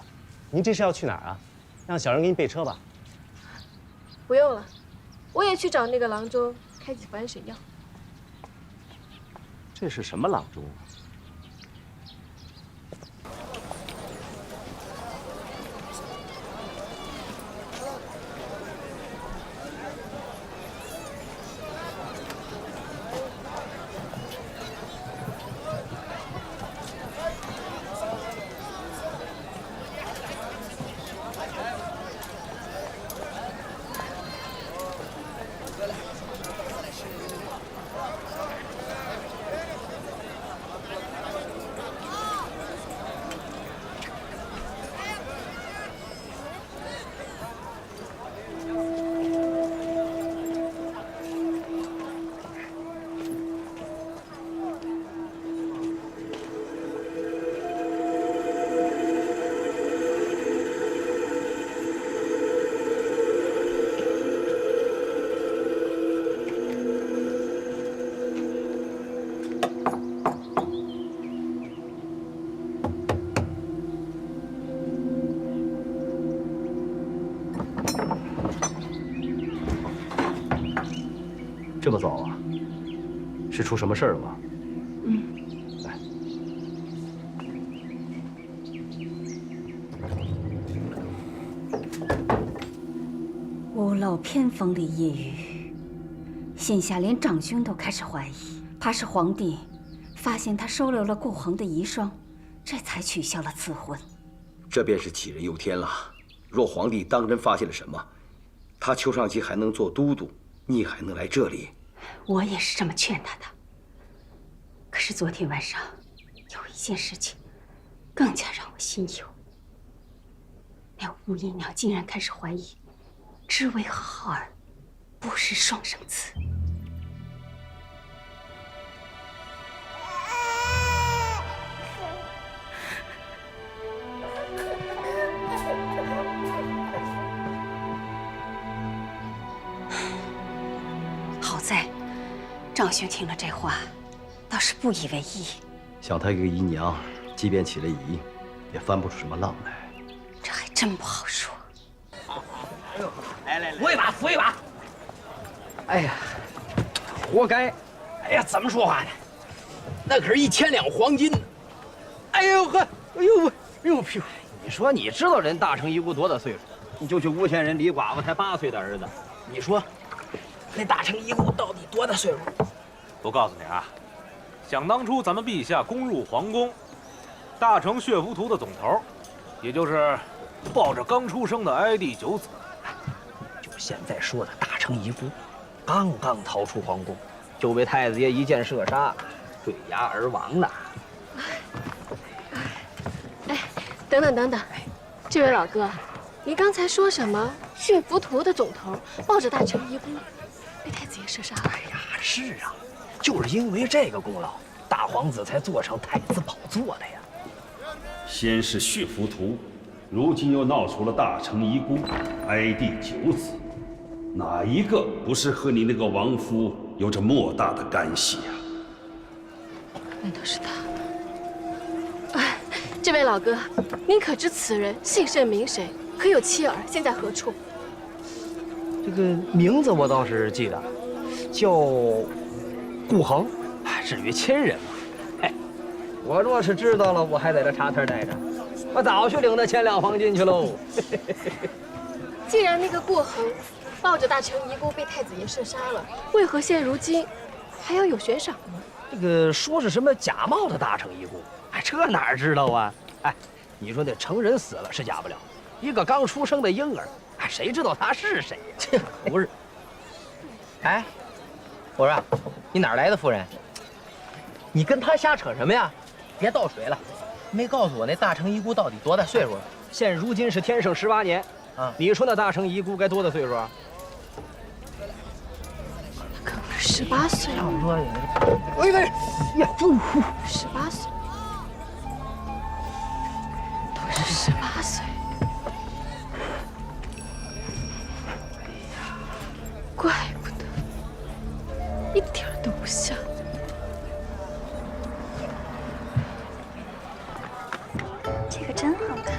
您这是要去哪儿啊？让小人给你备车吧。不用了，我也去找那个郎中开几副安神药。这是什么郎中啊？这么早啊？是出什么事儿了吗？来，屋漏偏逢连夜雨，现下连长兄都开始怀疑，怕是皇帝发现他收留了顾恒的遗孀，这才取消了赐婚。这便是杞人忧天了。若皇帝当真发现了什么，他邱尚基还能做都督，你还能来这里？我也是这么劝他的。可是昨天晚上有一件事情，更加让我心忧。那吴姨娘竟然开始怀疑知微和浩儿不是双生子。好在赵兄听了这话，倒是不以为意。像她一个姨娘，即便起了疑，也翻不出什么浪来。这还真不好说。来，扶一把，扶一把。哎呀，活该！哎呀，怎么说话呢？那可是1000两黄金。哎呦呵，哎呦，哎呦屁！你说你知道人大成遗孤多大岁数？你就去诬陷人李寡妇才8岁的儿子。你说，那大成遗孤到底多大岁数？我告诉你啊，想当初咱们陛下攻入皇宫，大成血浮屠的总头，也就是抱着刚出生的哀帝9子，就是现在说的大成遗孤，刚刚逃出皇宫，就被太子爷一箭射杀，坠崖而亡了。哎，等等等等，这位老哥，您刚才说什么？血浮屠的总头抱着大成遗孤，被太子爷射杀了。哎呀，是啊，就是因为这个功劳，大皇子才坐上太子宝座的呀。先是血浮屠，如今又闹出了大成遗孤、哀帝9子，哪一个不是和你那个亡夫有着莫大的干系呀？难道是他？哎，这位老哥，您可知此人姓甚名谁？可有妻儿？现在何处？这个名字我倒是记得，叫顾恒。至于亲人嘛，哎，我若是知道了，我还在这茶摊待着，我早去领那1000两黄金去喽。既然那个顾恒抱着大成遗孤被太子爷射杀了，为何现如今还要有悬赏呢？这个说是什么假冒的大成遗孤，哎，这哪知道啊？哎，你说那成人死了是假不了，一个刚出生的婴儿，哎，谁知道他是谁呀？这可不是。哎，我说，你哪来的夫人？你跟他瞎扯什么呀？别倒水了，没告诉我那大成遗孤到底多大岁数？现如今是天圣18年啊！你说那大成遗孤该多大岁数啊？可不是18岁。差不多也。哎呀，18岁，都是18岁。哎呀，怪不得，一点都不像。这个真好看。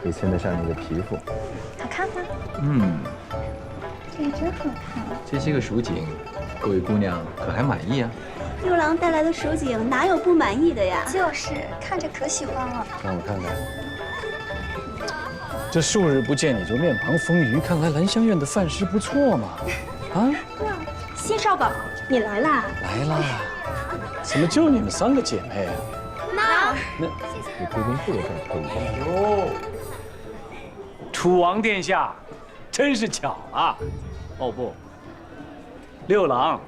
也衬得上你的皮肤。好看吗？这个真好看。这些个蜀锦，各位姑娘可还满意啊？六郎带来的蜀锦哪有不满意的呀？就是，看着可喜欢了。让我看看。这数日不见你就面庞丰腴，看来兰香院的饭食不错嘛。啊？新少保，你来啦！来啦！怎么就你们3个姐妹啊？那你贵宾不都在这里？哎呦，楚王殿下，真是巧啊！哦不，六郎，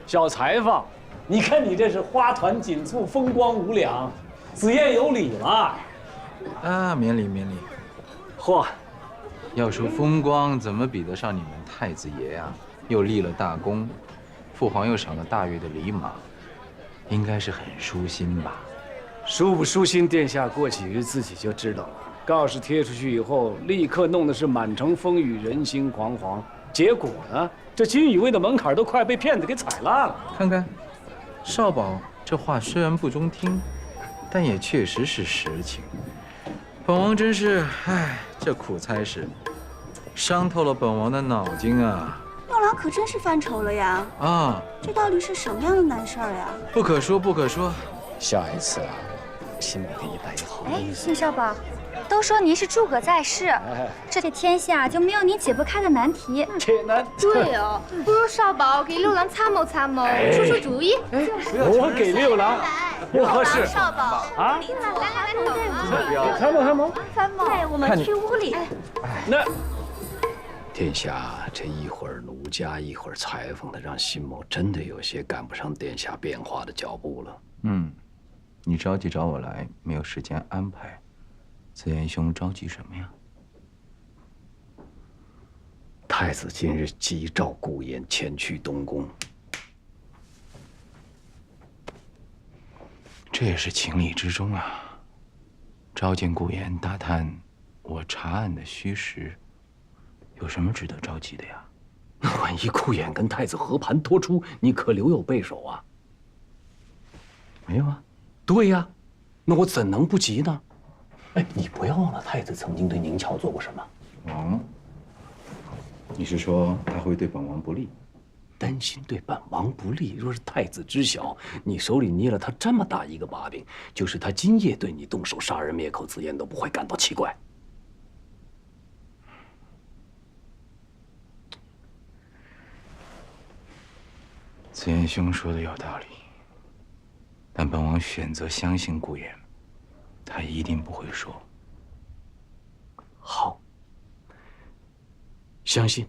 小裁缝，你看你这是花团锦簇，风光无两，子宴有礼了。啊，免礼免礼。嚯，要说风光，怎么比得上你们太子爷啊？又立了大功，父皇又赏了大悦的礼马，应该是很舒心吧？舒不舒心，殿下过几日自己就知道了。告示贴出去以后，立刻弄的是满城风雨，人心惶惶。结果呢，这金宇卫的门槛都快被骗子给踩烂了。看看，少保这话虽然不中听，但也确实是实情。本王真是，唉，这苦差事，伤透了本王的脑筋啊！六郎可真是犯愁了呀！啊，这到底是什么样的难事儿呀？不可说，不可说。下一次啊，请我给你摆一好例子。信少保，都说您是诸葛在世，这天下就没有您解不开的难题。铁难。对哦，不如少保给六郎参谋参谋，出出主意。我给六郎，不合适。少保啊，来，参谋参谋。参谋，对，我们去屋里。那殿下这一会儿奴家一会儿裁缝的，让辛某真的有些赶不上殿下变化的脚步了。你着急找我来，没有时间安排。子言兄着急什么呀？太子今日急召顾言前去东宫，这也是情理之中啊。召见顾言，打探我查案的虚实，有什么值得着急的呀？那万一顾言跟太子和盘托出，你可留有备手啊。没有啊。对呀，那我怎能不急呢？哎，你不要忘了，太子曾经对宁巧做过什么？王，你是说他会对本王不利？担心对本王不利，若是太子知晓你手里捏了他这么大一个把柄，就是他今夜对你动手杀人灭口，子言都不会感到奇怪。子言兄说的有道理，但本王选择相信顾言，他一定不会说。好，相信，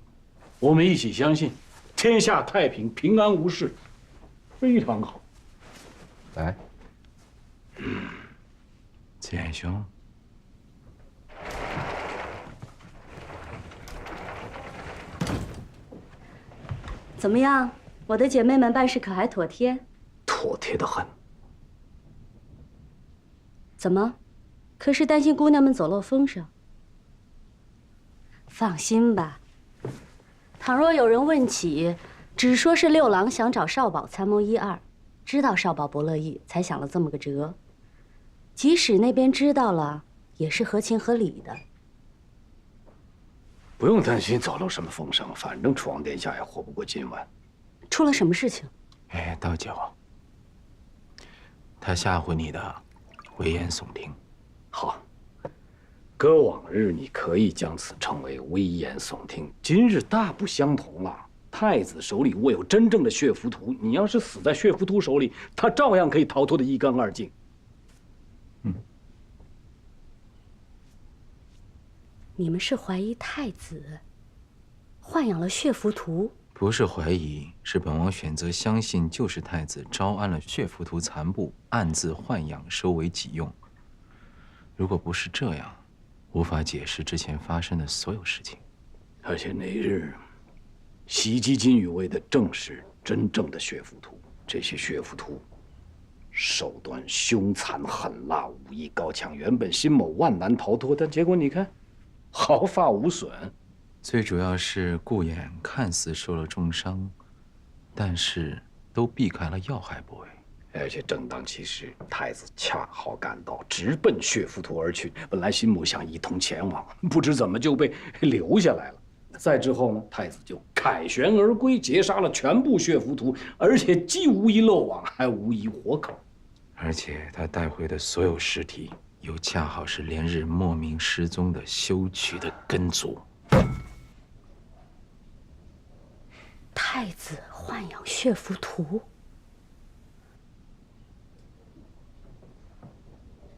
我们一起相信，天下太平，平安无事，非常好。来，子言兄，怎么样？我的姐妹们办事可还妥帖？妥帖得很。怎么？可是担心姑娘们走漏风声？放心吧，倘若有人问起，只说是六郎想找少保参谋一二，知道少保不乐意，才想了这么个辙。即使那边知道了，也是合情合理的。不用担心走漏什么风声，反正楚王殿下也活不过今晚。出了什么事情？哎，道九，他吓唬你的，危言耸听。好，搁往日你可以将此称为危言耸听，今日大不相同了。太子手里握有真正的血浮屠，你要是死在血浮屠手里，他照样可以逃脱得一干二净。你们是怀疑太子豢养了血浮屠？不是怀疑，是本王选择相信，就是太子招安了血浮屠残部，暗自豢养，收为己用。如果不是这样，无法解释之前发生的所有事情。而且那日袭击金羽卫的正是真正的血浮屠，这些血浮屠手段凶残狠辣，武艺高强，原本辛某万难逃脱，但结果你看，毫发无损。最主要是顾衍看似受了重伤，但是都避开了要害部位。而且正当其时，太子恰好赶到，直奔血浮屠而去。本来辛某想一同前往，不知怎么就被留下来了。再之后呢，太子就凯旋而归，截杀了全部血浮屠，而且既无一漏网，还无一活口。而且他带回的所有尸体，又恰好是连日莫名失踪的修渠的根族。太子豢养血浮屠，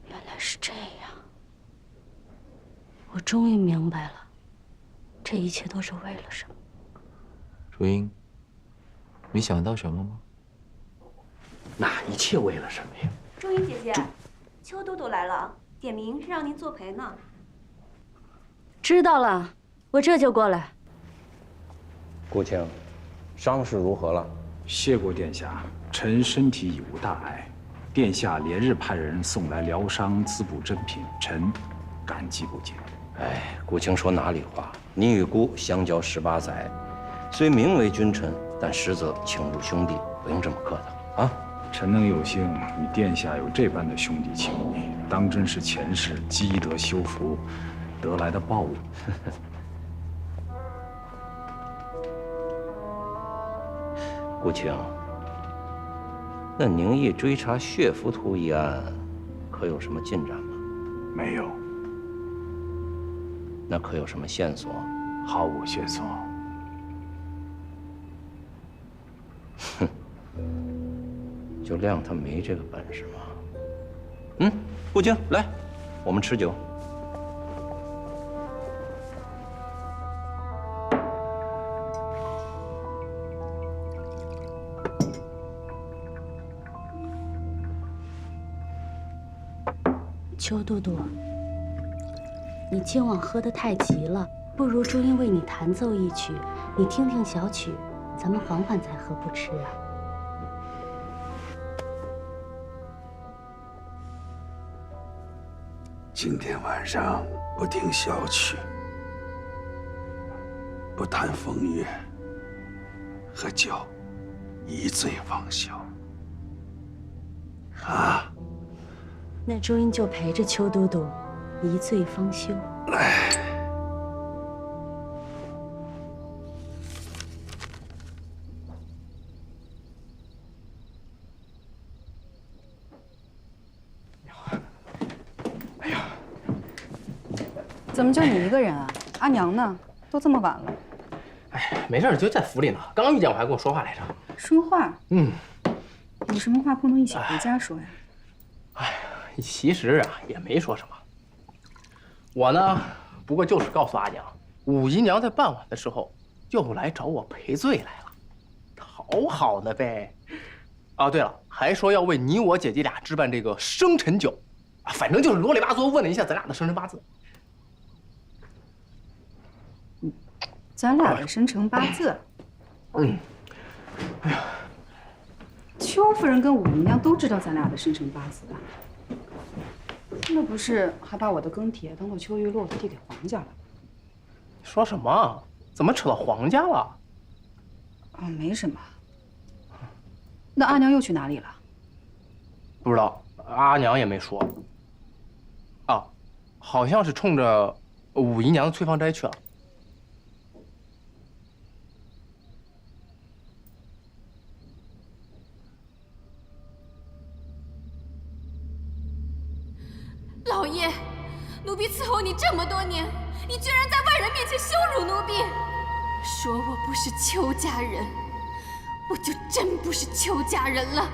原来是这样。我终于明白了，这一切都是为了什么。朱茵，你想到什么吗？哪一切为了什么呀？朱茵姐姐，邱都督来了，点名是让您作陪呢。知道了，我这就过来。顾卿，伤势如何了？谢过殿下，臣身体已无大碍。殿下连日派人送来疗伤滋补珍品，臣感激不尽。哎，顾卿说哪里话？你与孤相交18载，虽名为君臣，但实则情如兄弟，不用这么客套啊。臣能有幸与殿下有这般的兄弟情谊，当真是前世积德修福得来的报物。顾卿，那宁毅追查血浮屠一案，可有什么进展吗？没有。那可有什么线索？毫无线索。哼，就谅他没这个本事吗？顾卿，来，我们吃酒。邱都督，你今晚喝得太急了，不如朱茵为你弹奏一曲，你听听小曲，咱们缓缓再喝，不迟啊。今天晚上不听小曲，不谈风月，喝酒，一醉方休。啊！那朱茵就陪着邱都督一醉方休。怎么就你一个人啊？阿娘呢？都这么晚了。哎，没事，就在府里呢。刚刚遇见我还跟我说话来着。说话？嗯。有什么话不能一起回家说呀？其实啊，也没说什么。我呢，不过就是告诉阿娘，武姨娘在傍晚的时候又来找我赔罪来了，讨好呢呗。哦，对了，还说要为你我姐姐俩置办这个生辰酒，啊，反正就是啰里吧嗦问了一下咱俩的生辰八字。咱俩的生辰八字？嗯。哎呀，邱夫人跟武姨娘都知道咱俩的生辰八字啊。那不是还把我的庚帖当做邱玉露递给皇家了？你说什么？怎么扯到皇家了？啊，没什么。那阿娘又去哪里了？不知道，阿娘也没说。啊，好像是冲着武姨娘的催房斋去了。老爷，奴婢伺候你这么多年，你居然在外人面前羞辱奴婢，说我不是邱家人，我就真不是邱家人了。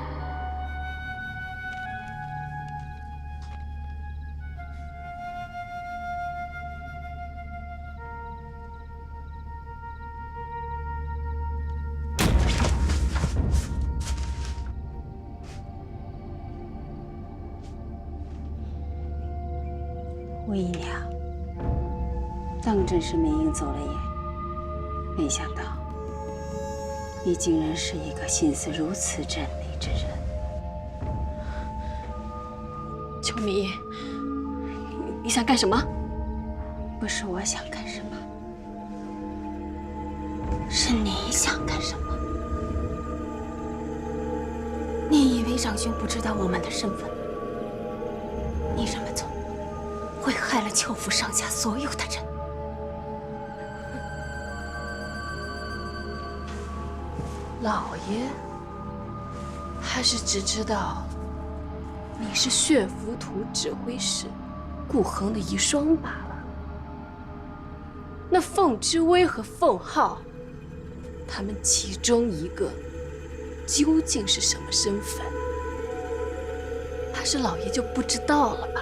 武姨娘，当真是明英走了眼，没想到你竟然是一个心思如此缜密之人。邱明英，你想干什么？不是我想干什么，是你想干什么？你以为长兄不知道我们的身份？你这么做会害了邱府上下所有的人。老爷，还是只知道你是血浮屠指挥使顾恒的遗孀罢了。那凤之威和凤浩，他们其中一个究竟是什么身份？还是老爷就不知道了吧？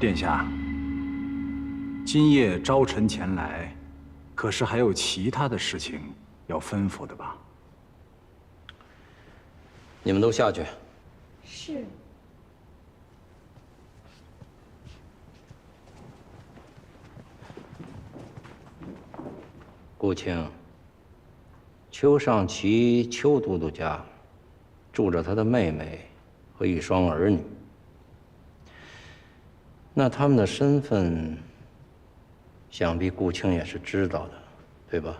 殿下，今夜召臣前来，可是还有其他的事情要吩咐的吧？你们都下去。是。顾青，邱尚奇邱都督家住着他的妹妹和一双儿女。那他们的身份，想必顾青也是知道的，对吧？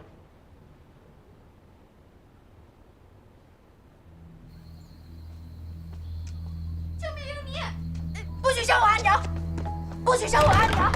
救命！你不许伤我阿娘！不许伤我阿娘！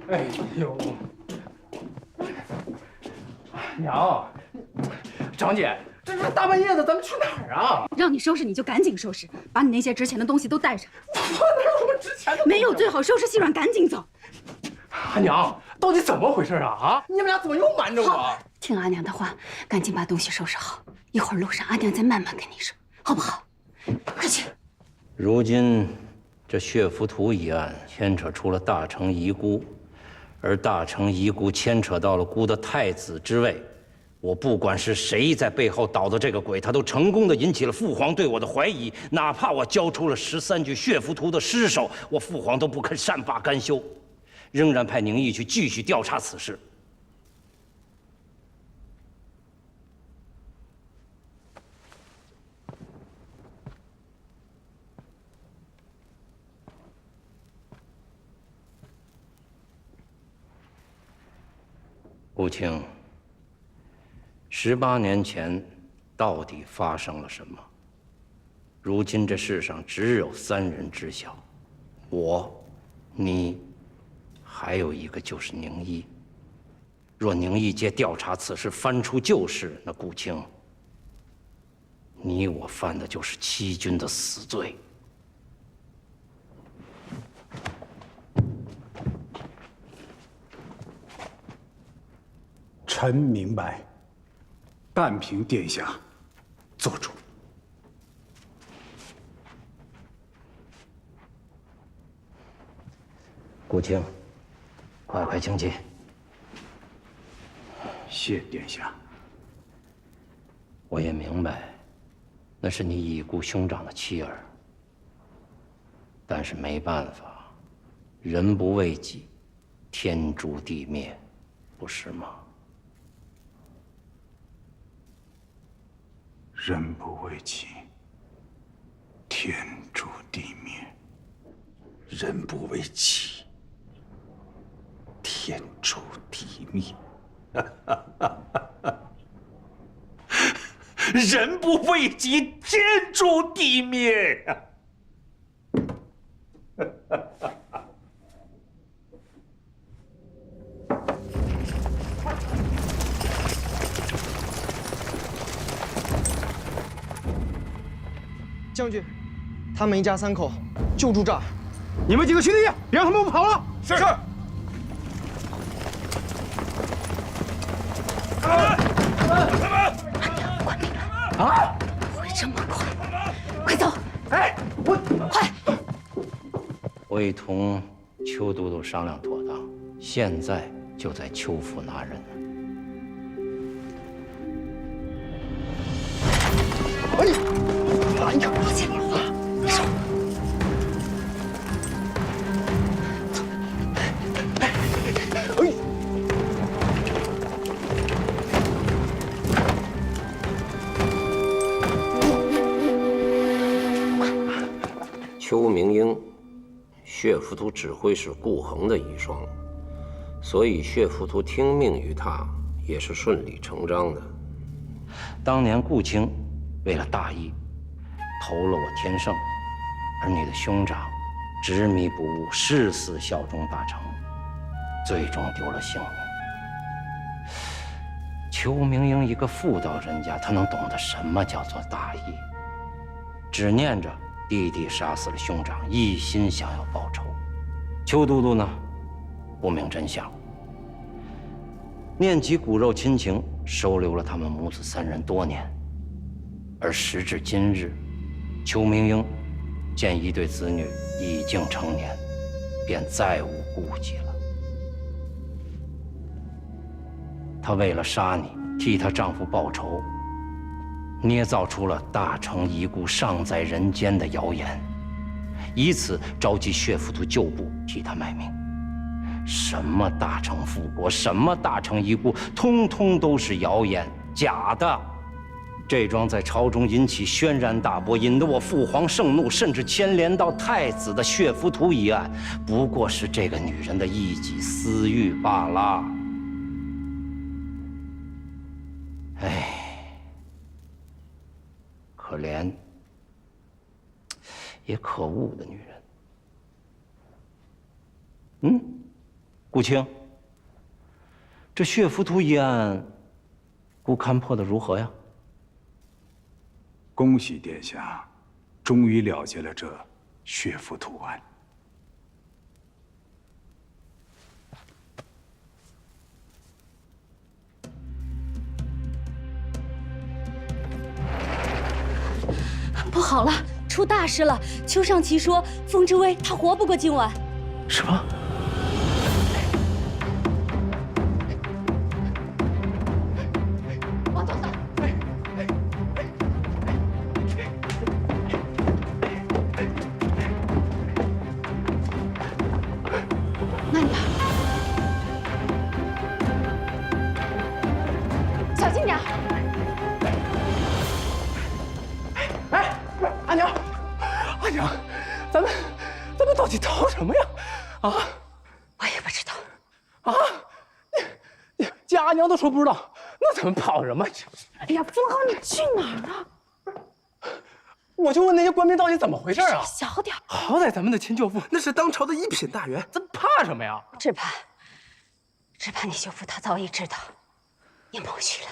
哎呦，娘，张姐，这大半夜的，咱们去哪儿啊？让你收拾你就赶紧收拾，把你那些值钱的东西都带上。我哪有什么值钱的？没有，最好收拾细软，赶紧走。阿娘，到底怎么回事啊？啊，你们俩怎么又瞒着我？听阿娘的话，赶紧把东西收拾好。一会儿路上阿娘再慢慢跟你说，好不好？快去。如今，这血浮屠一案牵扯出了大成遗孤，而大成遗孤牵扯到了孤的太子之位。我不管是谁在背后捣的这个鬼，他都成功的引起了父皇对我的怀疑。哪怕我交出了13具血浮屠的尸首，我父皇都不肯善罢甘休，仍然派宁毅去继续调查此事。顾青，18年前到底发生了什么？如今这世上只有3人知晓，我、你，还有一个就是宁毅。若宁毅借调查此事翻出旧事，那顾青，你我犯的就是欺君的死罪。臣明白，但凭殿下做主。顾青，快请起。谢殿下。我也明白，那是你已故兄长的妻儿，但是没办法，人不为己，天诛地灭，不是吗？人不为己，天诛地灭；人不为己，天诛地灭。人不为己，天诛地灭呀！将军，他们一家3口就住这儿。你们几个去地，别让他们跑了。是。关闭了啊！不会这么快，快走！哎，快！我已同邱都督商量妥当，现在就在邱府拿人呢。哎呀，别见了啊！上。邱明英，血浮屠指挥使顾恒的遗孀，所以血浮屠听命于他也是顺理成章的。当年顾青为了大义，投了我天圣，而你的兄长执迷不悟，誓死效忠大成，最终丢了性命。邱明英一个妇道人家，他能懂得什么叫做大义？只念着弟弟杀死了兄长，一心想要报仇。邱都督呢，不明真相，念及骨肉亲情，收留了他们母子3人多年。而时至今日，邱明英见一对子女已经成年，便再无顾忌了。她为了杀你，替她丈夫报仇，捏造出了大成遗孤尚在人间的谣言，以此召集血浮屠旧部替她卖命。什么大成复国，什么大成遗孤，通通都是谣言，假的。这桩在朝中引起轩然大波，引得我父皇盛怒，甚至牵连到太子的血浮屠一案，不过是这个女人的一己私欲罢了。哎，可怜也可恶的女人。顾顾青，这血浮屠一案，顾勘破的如何呀？恭喜殿下，终于了结了这血浮屠案。不好了，出大事了！邱尚奇说，风之威他活不过今晚。什么？往左走。慢点，小心点。哎，阿娘，阿娘，咱们到底逃什么呀？啊？我也不知道。啊？你既然阿娘都说不知道，那咱们跑什么？哎呀，风浩，你去哪儿啊？我就问那些官兵到底怎么回事啊？小点。好歹咱们的亲舅父那是当朝的一品大员，咱怕什么呀？只怕你舅父他早已知道，你谋虚了。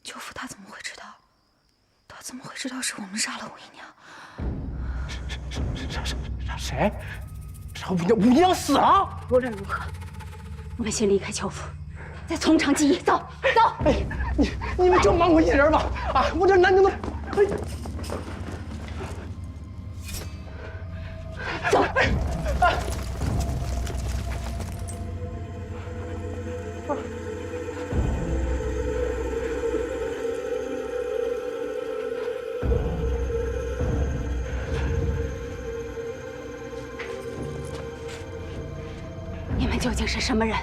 舅父他怎么会知道？他怎么会知道是我们杀了武姨娘？谁？杀武姨娘死了？无论如何，我们先离开邱府，再从长计议。走走。哎，你们就忙我一人吧。啊，我这南京的。哎。走。你们究竟是什么人？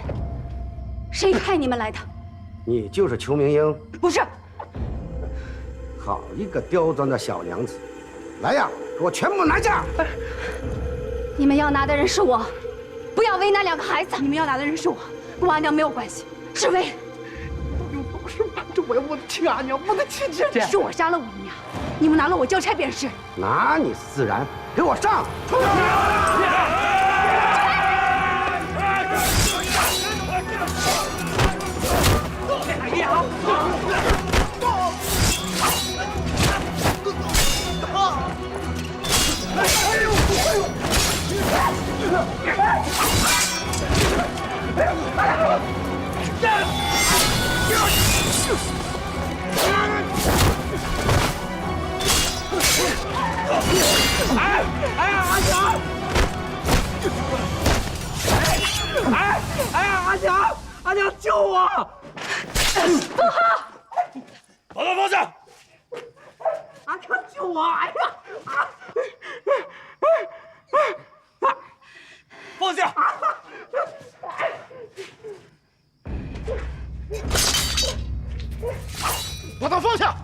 谁派你们来的？你就是裘明英？不是。好一个刁钻的小娘子！来呀，给我全部拿下！你们要拿的人是我，不要为难两个孩子。你们要拿的人是我，跟阿娘没有关系。是为有都是瞒着我呀！我的亲阿娘，我的亲姐姐！是我杀了武姨娘，你们拿了我交差便是。拿你自然，给我上！冲！阿娘救我！风浩，把他放下！阿娘救我！哎呀！放下！把他放下！